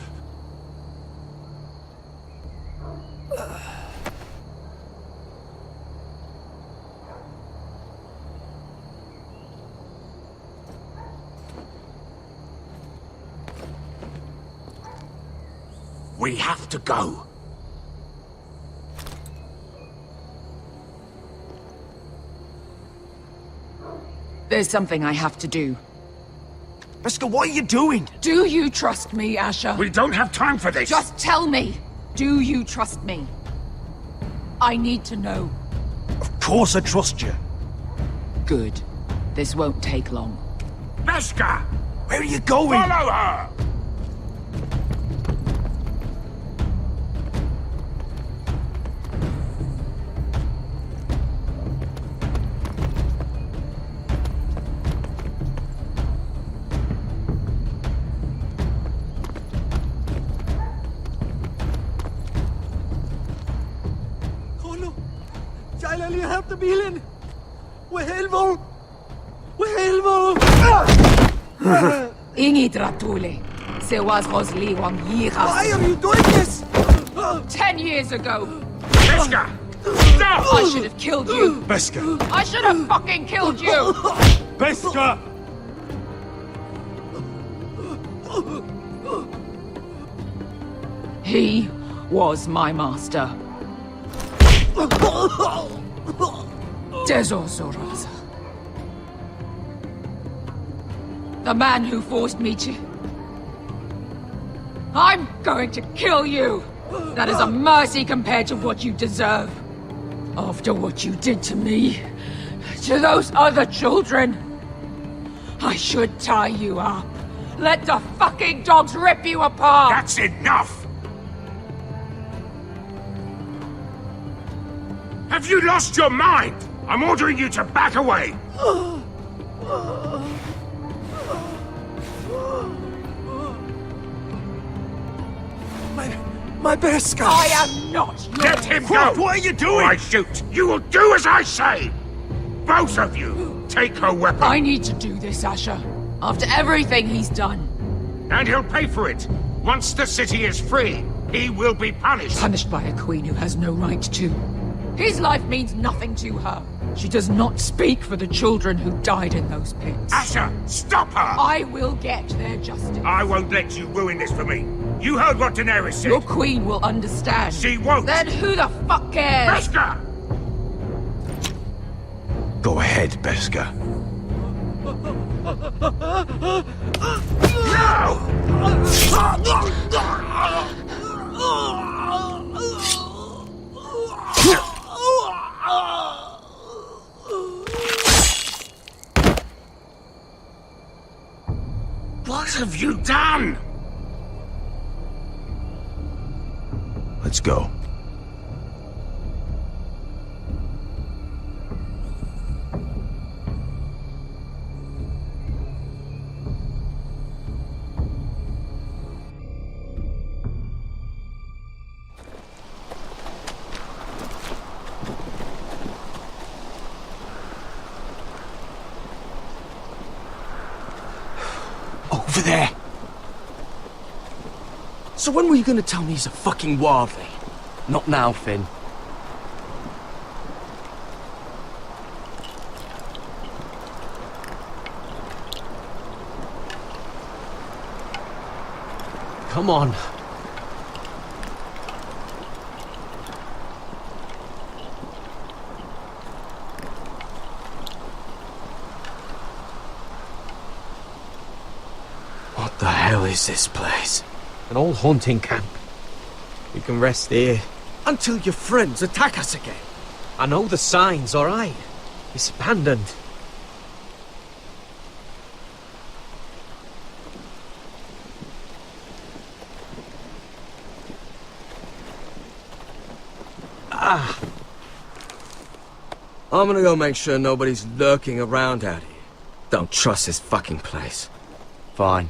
We have to go. There's something I have to do. Beskar, what are you doing? Do you trust me, Asher? We don't have time for this! Just tell me! Do you trust me? I need to know. Of course I trust you. Good. This won't take long. Beskar! Where are you going? Follow her! Bilen! Wehelvo! Wehelvo! Ingi Dratule. Se was Rosli Wang Yira. Why are you doing this? 10 years ago. Beskar! Stop! I should have killed you. Beskar! I should have fucking killed you! Beskar! He was my master. Dezor Zoraza. The man who forced me to... I'm going to kill you! That is a mercy compared to what you deserve. After what you did to me, to those other children, I should tie you up. Let the fucking dogs rip you apart! That's enough! Have you lost your mind? I'm ordering you to back away! My Beskar! I am not yours! Let him go! What are you doing? Or I shoot! You will do as I say! Both of you! Take her weapon! I need to do this, Asher. After everything he's done. And he'll pay for it! Once the city is free, he will be punished! Punished by a queen who has no right to. His life means nothing to her. She does not speak for the children who died in those pits. Asher, stop her! I will get their justice. I won't let you ruin this for me. You heard what Daenerys said. Your queen will understand. She won't. Then who the fuck cares? Beskar! Go ahead, Beskar. What have you done? Let's go. Over there! So when were you gonna tell me he's a fucking wildling? Not now, Finn. Come on. hell is this place? An old hunting camp. We can rest here. Until your friends attack us again. I know the signs, alright? It's abandoned. I'm gonna go make sure nobody's lurking around out here. Don't trust this fucking place. Fine.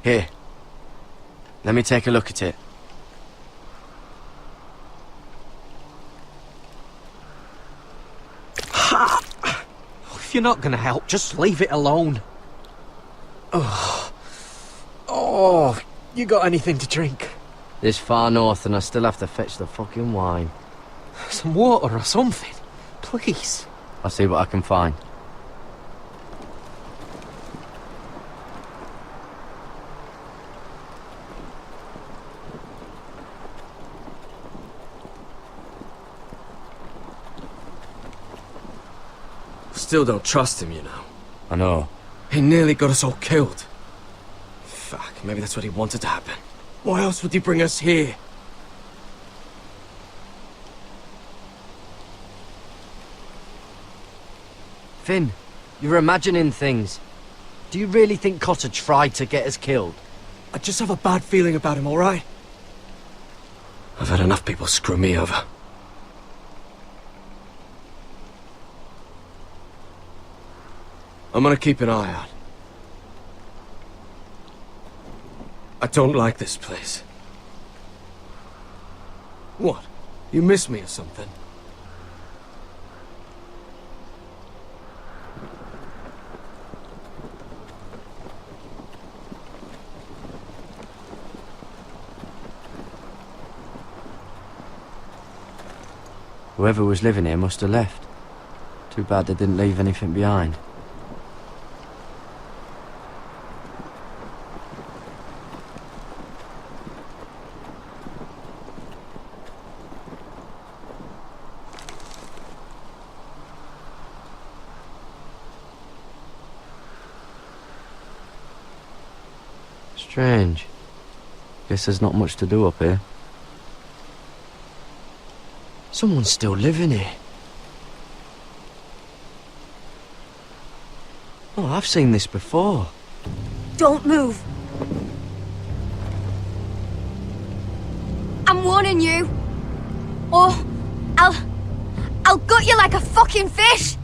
Here. Let me take a look at it. If you're not gonna help, just leave it alone. Oh, you got anything to drink? This far north and I still have to fetch the fucking wine. Some water or something, please. I'll see what I can find. Still don't trust him, you know. I know. He nearly got us all killed. Fuck, maybe that's what he wanted to happen. Why else would he bring us here? Finn, you're imagining things. Do you really think Cotter tried to get us killed? I just have a bad feeling about him, alright? I've had enough people screw me over. I'm gonna keep an eye out. I don't like this place. What? You miss me or something? Whoever was living here must have left. Too bad they didn't leave anything behind. Strange. Guess there's not much to do up here. Someone's still living here. Oh, I've seen this before. Don't move. I'm warning you. Or I'll gut you like a fucking fish.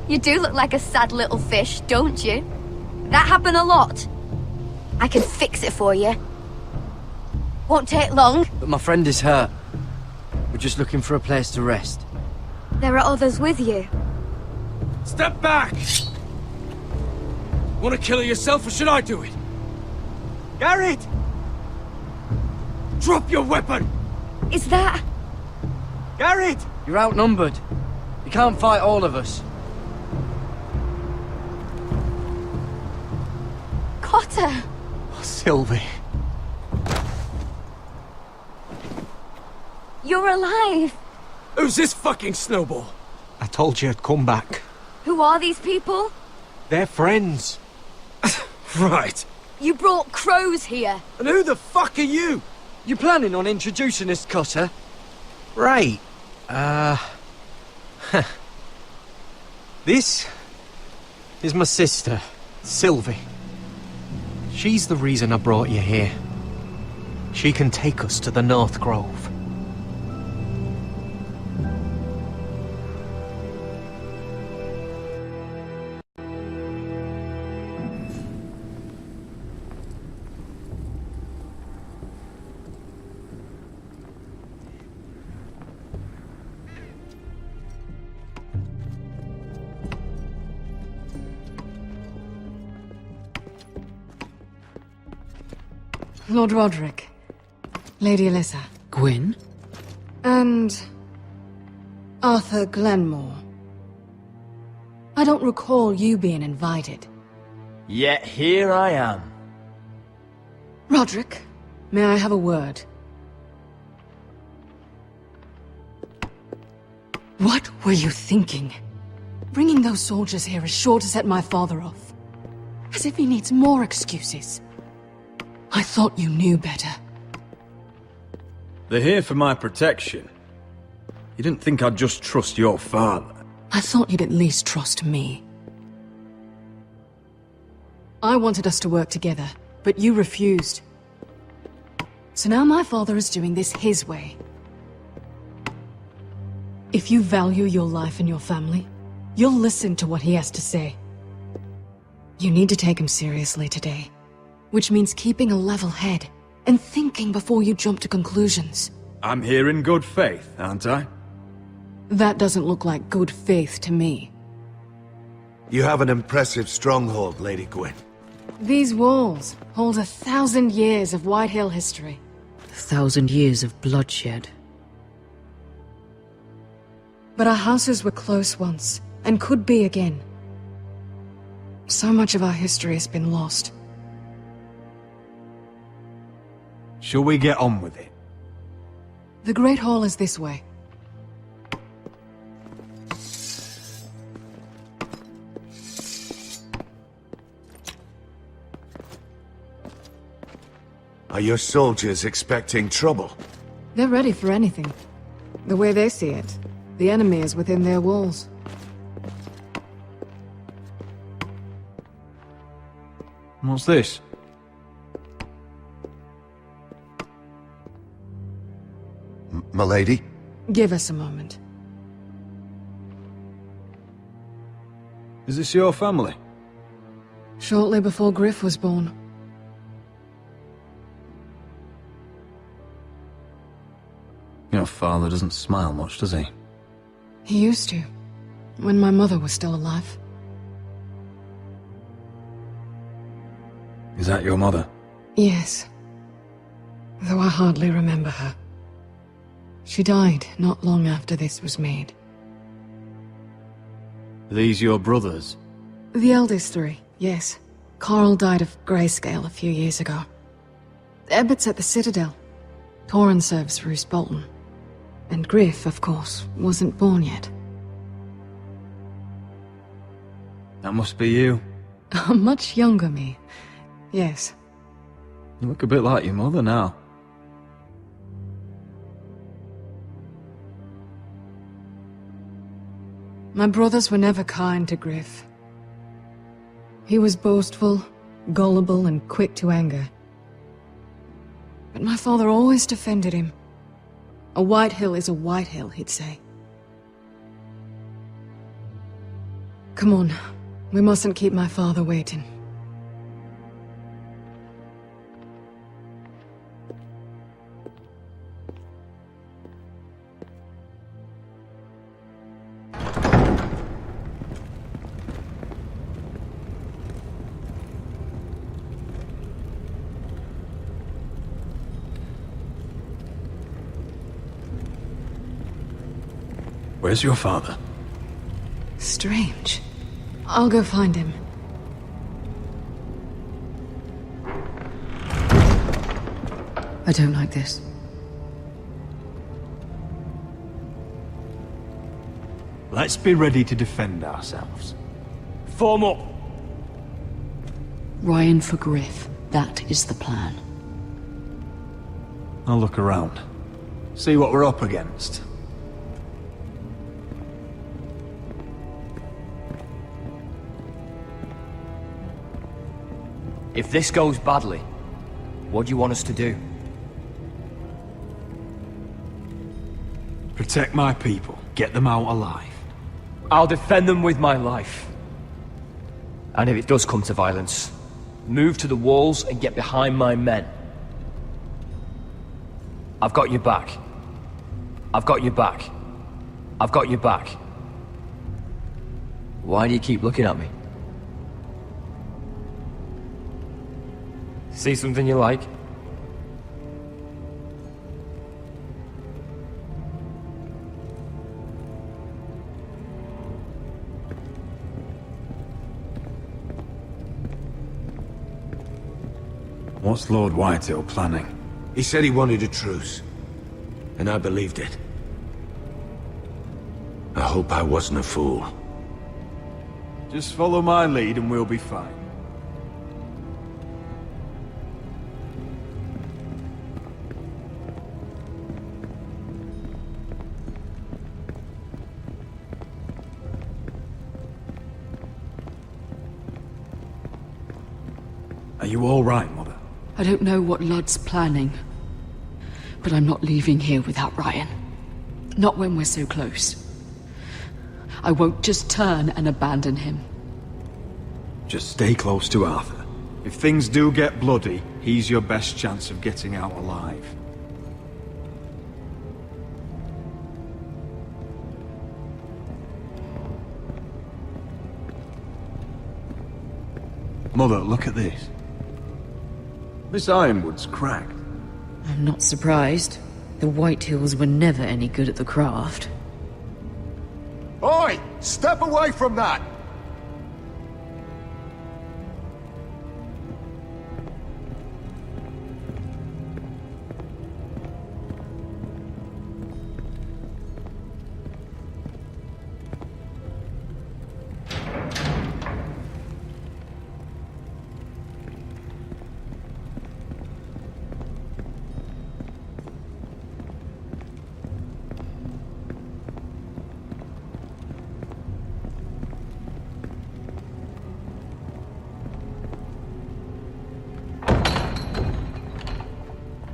You do look like a sad little fish, don't you? That happen a lot. I can fix it for you. Won't take long. But my friend is hurt. We're just looking for a place to rest. There are others with you. Step back! Want to kill her yourself, or should I do it? Garrett! Drop your weapon! Is that... Garrett! You're outnumbered. You can't fight all of us. Cotter! Oh, Sylvie. You're alive! Who's this fucking snowball? I told you I'd come back. Who are these people? They're friends. Right. You brought crows here. And who the fuck are you? You planning on introducing us, Cotter? Right. This is my sister, Sylvie. She's the reason I brought you here. She can take us to the North Grove. Lord Roderick, Lady Alyssa. Gwyn? And... Arthur Glenmore. I don't recall you being invited. Yet here I am. Roderick, may I have a word? What were you thinking? Bringing those soldiers here is sure to set my father off. As if he needs more excuses. I thought you knew better. They're here for my protection. You didn't think I'd just trust your father? I thought you'd at least trust me. I wanted us to work together, but you refused. So now my father is doing this his way. If you value your life and your family, you'll listen to what he has to say. You need to take him seriously today, which means keeping a level head and thinking before you jump to conclusions. I'm here in good faith, aren't I? That doesn't look like good faith to me. You have an impressive stronghold, Lady Gwyn. These walls hold 1,000 years of White Hill history. 1,000 years of bloodshed. But our houses were close once, and could be again. So much of our history has been lost. Shall we get on with it? The Great Hall is this way. Are your soldiers expecting trouble? They're ready for anything. The way they see it, the enemy is within their walls. What's this? Milady? Give us a moment. Is this your family? Shortly before Griff was born. Your father doesn't smile much, does he? He used to, when my mother was still alive. Is that your mother? Yes. Though I hardly remember her. She died not long after this was made. Are these your brothers? The eldest three, yes. Carl died of grayscale a few years ago. Ebbett's at the Citadel. Torrin serves Roose Bolton. And Griff, of course, wasn't born yet. That must be you. A much younger me. Yes. You look a bit like your mother now. My brothers were never kind to Griff. He was boastful, gullible, and quick to anger. But my father always defended him. A White Hill is a White Hill, he'd say. Come on, we mustn't keep my father waiting. Where's your father? Strange. I'll go find him. I don't like this. Let's be ready to defend ourselves. Form up! Ryan for Griff. That is the plan. I'll look around. See what we're up against. If this goes badly, what do you want us to do? Protect my people. Get them out alive. I'll defend them with my life. And if it does come to violence, move to the walls and get behind my men. I've got your back. I've got your back. I've got your back. Why do you keep looking at me? See something you like? What's Lord Whitehill planning? He said he wanted a truce, and I believed it. I hope I wasn't a fool. Just follow my lead and we'll be fine. Are you all right, Mother? I don't know what Ludd's planning, but I'm not leaving here without Ryan. Not when we're so close. I won't just turn and abandon him. Just stay close to Arthur. If things do get bloody, he's your best chance of getting out alive. Mother, look at this. This ironwood's cracked. I'm not surprised. The Whitehills were never any good at the craft. Oi! Step away from that!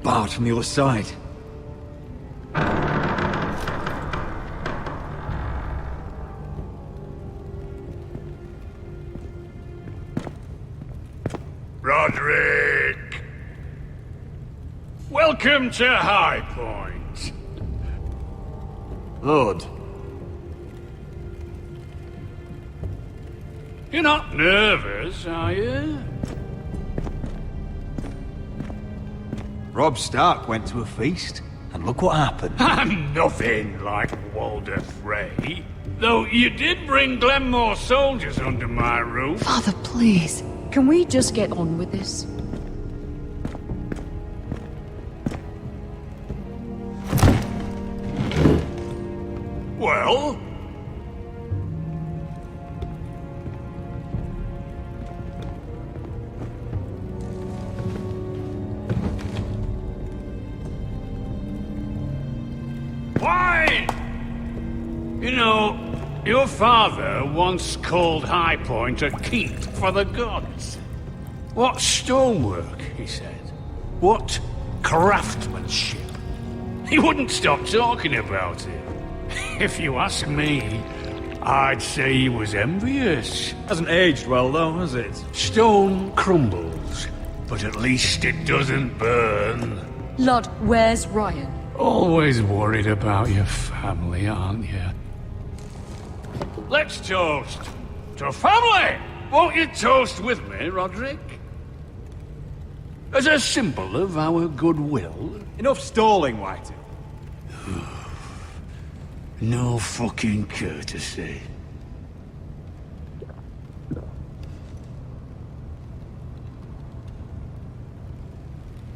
Barred from the other side. Roderick! Welcome to High Point. Lord. You're not nervous, are you? Robb Stark went to a feast, and look what happened. I'm nothing like Walder Frey. Though you did bring Glenmore soldiers under my roof. Father, please. Can we just get on with this? Well? Why? You know, your father once called High Point a keep for the gods. What stonework, he said. What craftsmanship. He wouldn't stop talking about it. If you ask me, I'd say he was envious. Hasn't aged well, though, has it? Stone crumbles, but at least it doesn't burn. Ludd, where's Ryan? Always worried about your family, aren't you? Let's toast to family! Won't you toast with me, Roderick? As a symbol of our goodwill. Enough stalling, Whitey. No fucking courtesy.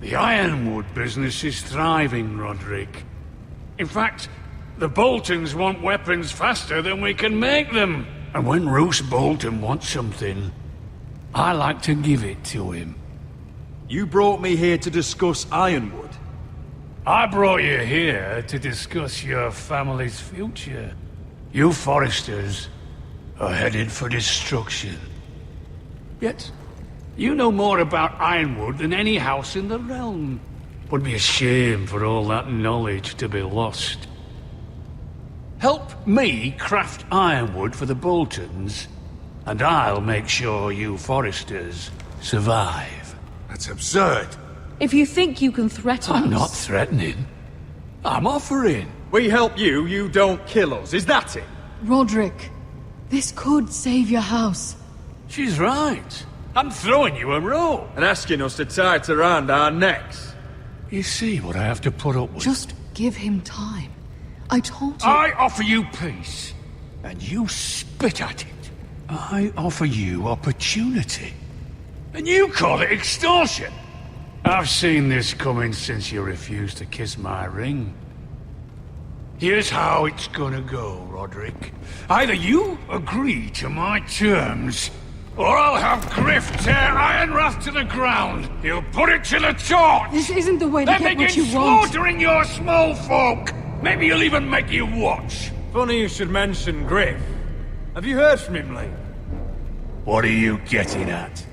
The ironwood business is thriving, Roderick. In fact, the Boltons want weapons faster than we can make them. And when Roose Bolton wants something, I like to give it to him. You brought me here to discuss ironwood. I brought you here to discuss your family's future. You Forresters are headed for destruction. Yet, you know more about ironwood than any house in the realm. Would be a shame for all that knowledge to be lost. Help me craft ironwood for the Boltons, and I'll make sure you Forresters survive. That's absurd. If you think you can threaten us... I'm not threatening. I'm offering. We help you, you don't kill us. Is that it? Roderick, this could save your house. She's right. I'm throwing you a rope. And asking us to tie it around our necks. You see what I have to put up with? Just give him time. I told you... I offer you peace, and you spit at it. I offer you opportunity, and you call it extortion. I've seen this coming since you refused to kiss my ring. Here's how it's gonna go, Roderick. Either you agree to my terms, or I'll have Griff tear Ironrath to the ground. He'll put it to the torch. This isn't the way to then get what begin you want. slaughtering your small folk. Maybe he'll even make you watch. Funny you should mention Griff. Have you heard from him lately? What are you getting at?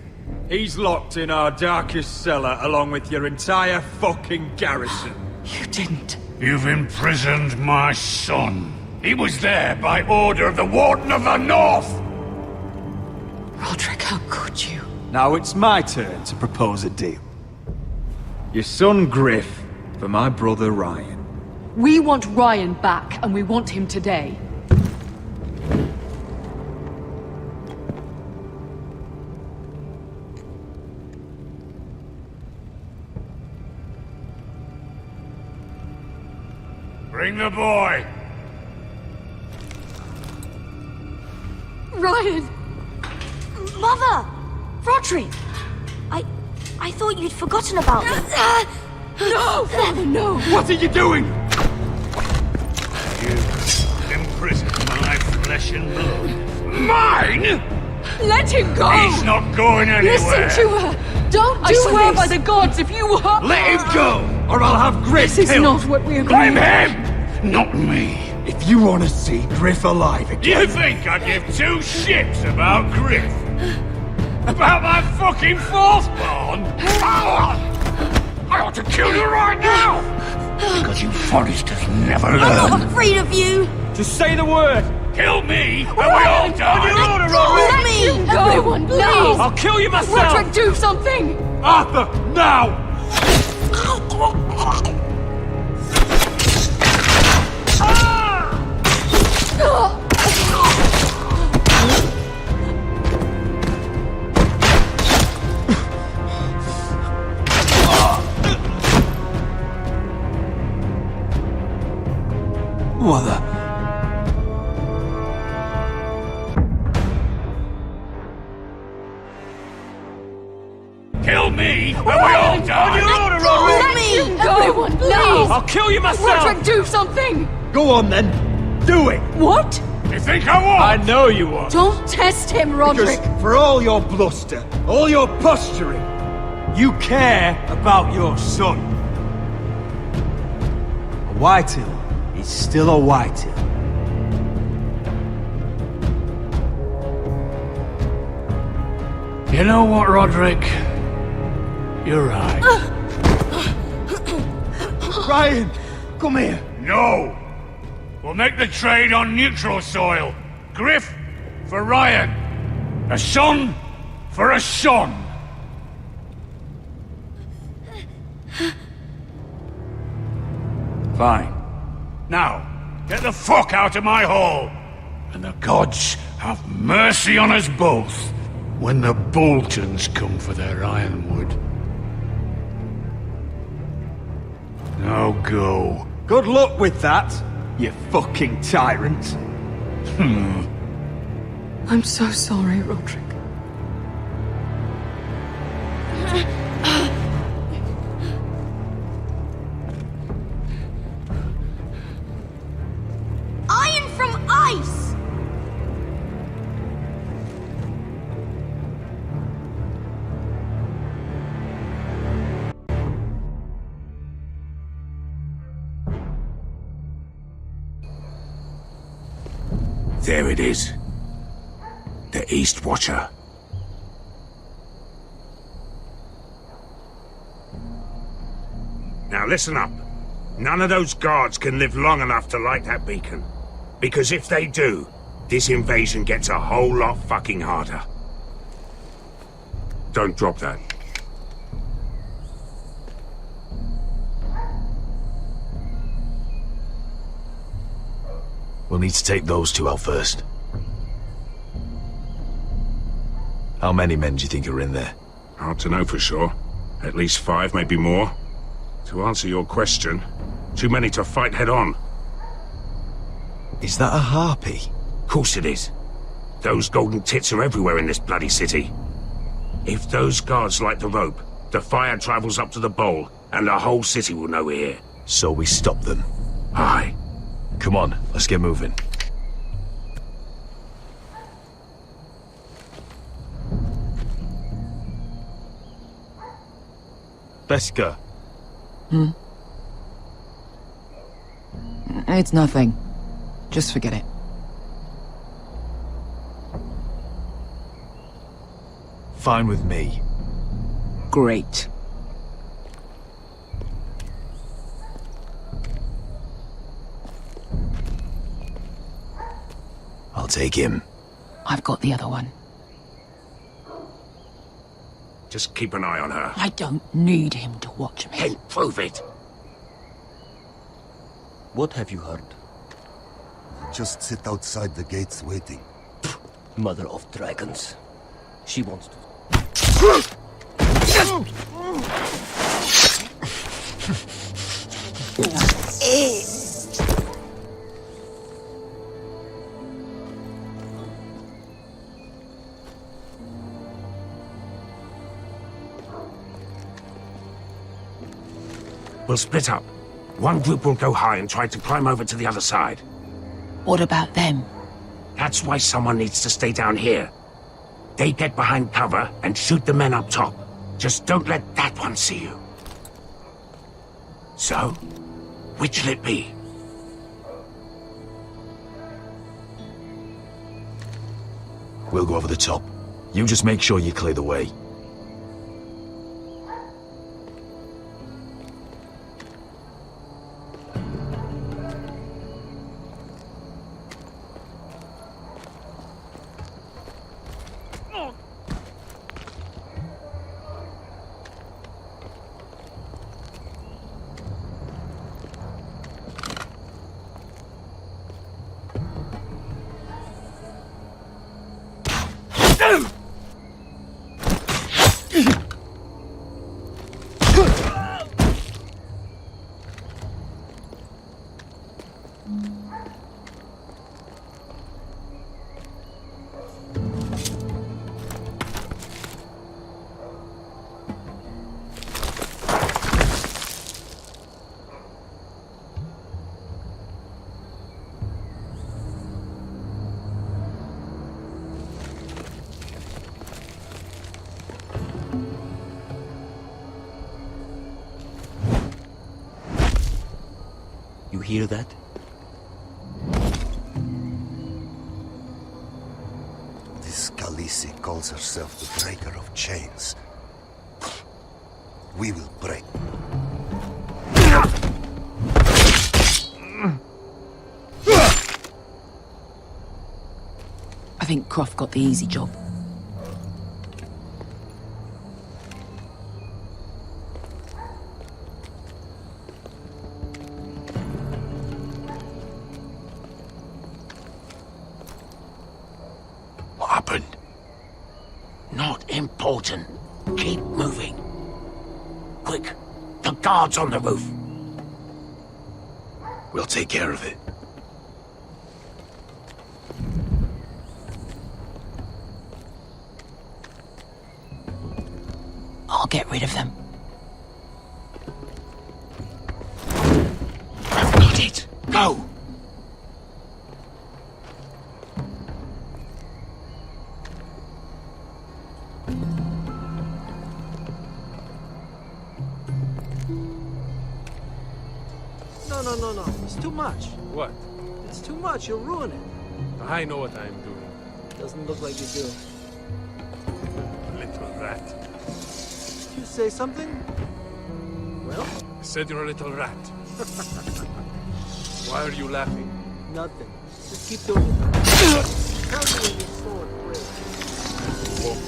He's locked in our darkest cellar along with your entire fucking garrison. You didn't. You've imprisoned my son. He was there by order of the Warden of the North. Roderick, how could you? Now it's my turn to propose a deal. Your son Griff for my brother Ryan. We want Ryan back, and we want him today. Bring the boy. Ryan! Mother! Roderick! I thought you'd forgotten about me. No, Father, no! What are you doing? You imprisoned my flesh and blood. Mine? Let him go! He's not going anywhere. Listen to her! Don't do I swear by the gods, if you hurt... Let him go, or I'll have Griff This is killed. not what we agreed. Blame him, not me. If you want to see Griff alive again... You think I'd give two shits about Griff? About my fucking fourthborn? I ought to kill you right now! Because you Forresters never learn. I'm not afraid of you! Just say the word! Kill me, and we all die! Let me! Go! Everyone, please! No! I'll kill you myself! Roderick, do something! Arthur, now! Mother. Kill me, and we all die! Let me! Everyone, please! I'll kill you myself! Roderick, do something! Go on then. Do it. What? You think I won't? I know you won't. Don't test him, Roderick! Because for all your bluster, all your posturing, you care about your son. A Whitehill is still a Whitehill. You know what, Roderick? You're right. Ryan, come here. No! We'll make the trade on neutral soil. Griff for Ryan. A son for a son. Fine. Now, get the fuck out of my hall. And the gods have mercy on us both when the Boltons come for their ironwood. Now go. Good luck with that, you fucking tyrant. I'm so sorry, Roderick. Iron from ice! There it is. The East Watcher. Now listen up. None of those guards can live long enough to light that beacon. Because if they do, this invasion gets a whole lot fucking harder. Don't drop that. We'll need to take those two out first. How many men do you think are in there? Hard to know for sure. At least 5, maybe more. To answer your question, too many to fight head on. Is that a harpy? Of course it is. Those golden tits are everywhere in this bloody city. If those guards light the rope, the fire travels up to the bowl, and the whole city will know we're here. So we stop them? Aye. Come on, let's get moving. Beska. It's nothing. Just forget it. Fine with me. Great. I'll take him. I've got the other one. Just keep an eye on her. I don't need him to watch me. Then prove it. What have you heard? Just sit outside the gates waiting. Mother of dragons. She wants to... We'll split up. One group will go high and try to climb over to the other side. What about them? That's why someone needs to stay down here. They get behind cover and shoot the men up top. Just don't let that one see you. So, which'll it be? We'll go over the top. You just make sure you clear the way. You hear that? This Khaleesi calls herself the Breaker of Chains. We will break. I think Croft got the easy job. What happened? Not important. Keep moving. Quick, the guards on the roof. We'll take care of it. I'll get rid of them. I've got it. Go! No. It's too much. What? It's too much. You'll ruin it. I know what I'm doing. Doesn't look like you do. Little rat. Did you say something? Well? I said you're a little rat. Why are you laughing? Nothing. Just keep doing it. Tell me when your sword breaks. Won't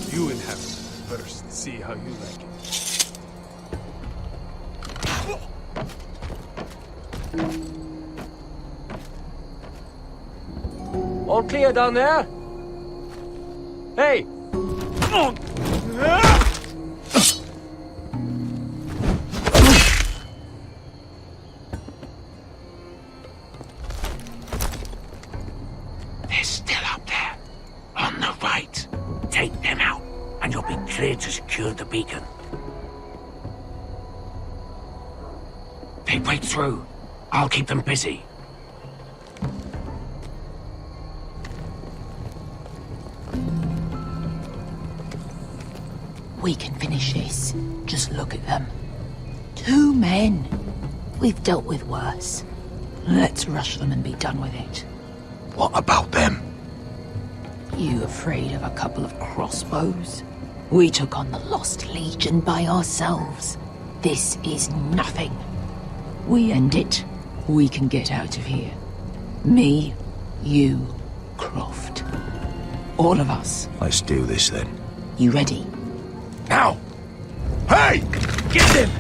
break. You inhabit first. See how you like it. All clear down there? Hey! They're still up there. On the right. Take them out, and you'll be clear to secure the beacon. They break through. I'll keep them busy. We can finish this. Just look at them. 2 men. We've dealt with worse. Let's rush them and be done with it. What about them? You afraid of a couple of crossbows? We took on the Lost Legion by ourselves. This is nothing. We end it. We can get out of here. Me, you, Croft. All of us. Let's do this then. You ready? Now! Hey! Get him!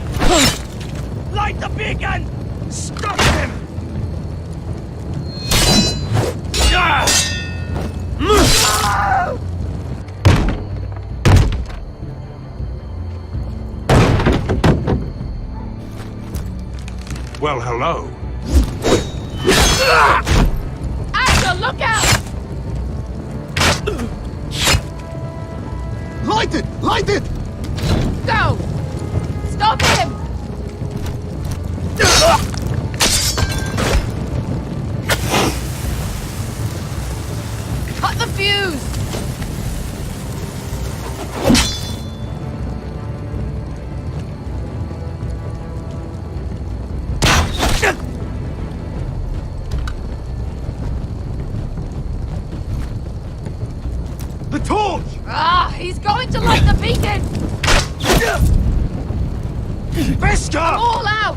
Light the beacon! Stop him! Well, hello. Asher, look out! Light it! Light it! Go! Stop him! Cut the fuse! The torch! Ah, he's going to light the beacon! Veska! All out!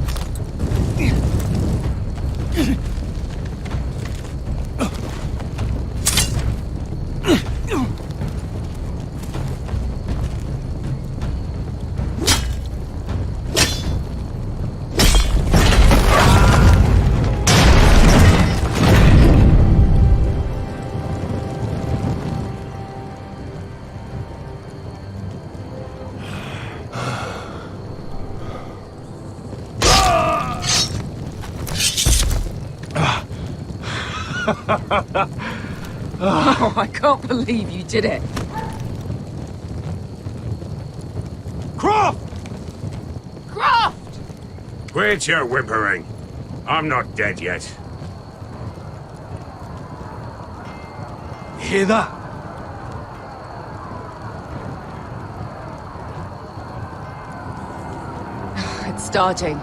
Oh, I can't believe you did it. Croft! Croft! Quit your whimpering. I'm not dead yet. Hear that? It's starting.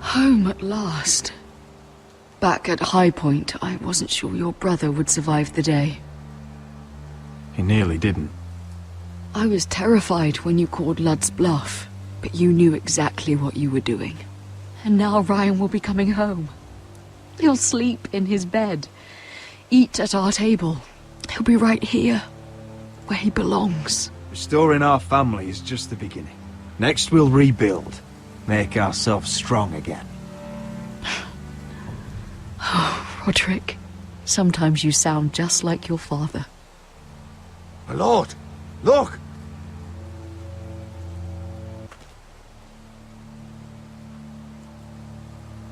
Home at last. Back at High Point, I wasn't sure your brother would survive the day. He nearly didn't. I was terrified when you called Ludd's bluff, but you knew exactly what you were doing. And now Ryan will be coming home. He'll sleep in his bed, eat at our table. He'll be right here, where he belongs. Restoring our family is just the beginning. Next we'll rebuild. Make ourselves strong again. Oh, Roderick, sometimes you sound just like your father. My lord, look!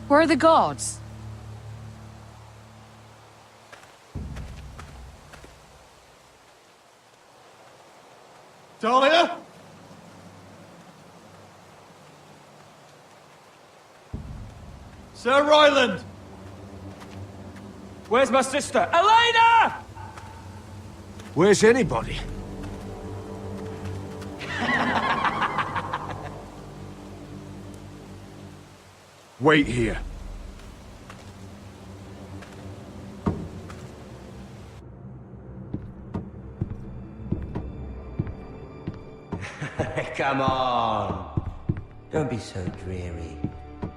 Where are the guards? Talia? Sir Ryland! Where's my sister? Elena! Where's anybody? Wait here. Come on. Don't be so dreary.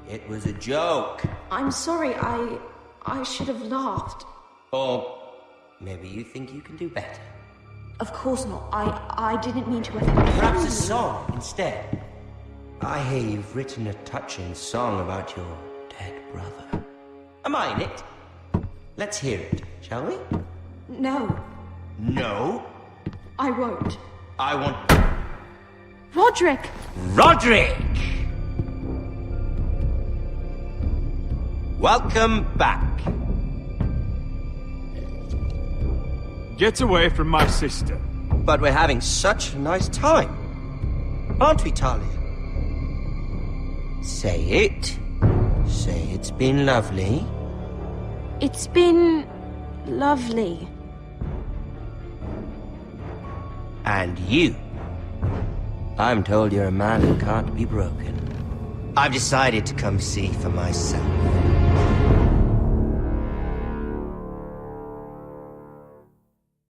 It was a joke. I'm sorry, I should have laughed. Or maybe you think you can do better. Of course not. I didn't mean to offend you. Perhaps a song instead. I hear you've written a touching song about your dead brother. Am I in it? Let's hear it, shall we? No, No. I won't. I want... Roderick! Roderick! Welcome back. Get away from my sister. But we're having such a nice time. Aren't we, Talia? Say it. Say it's been lovely. It's been lovely. And you. I'm told you're a man who can't be broken. I've decided to come see for myself.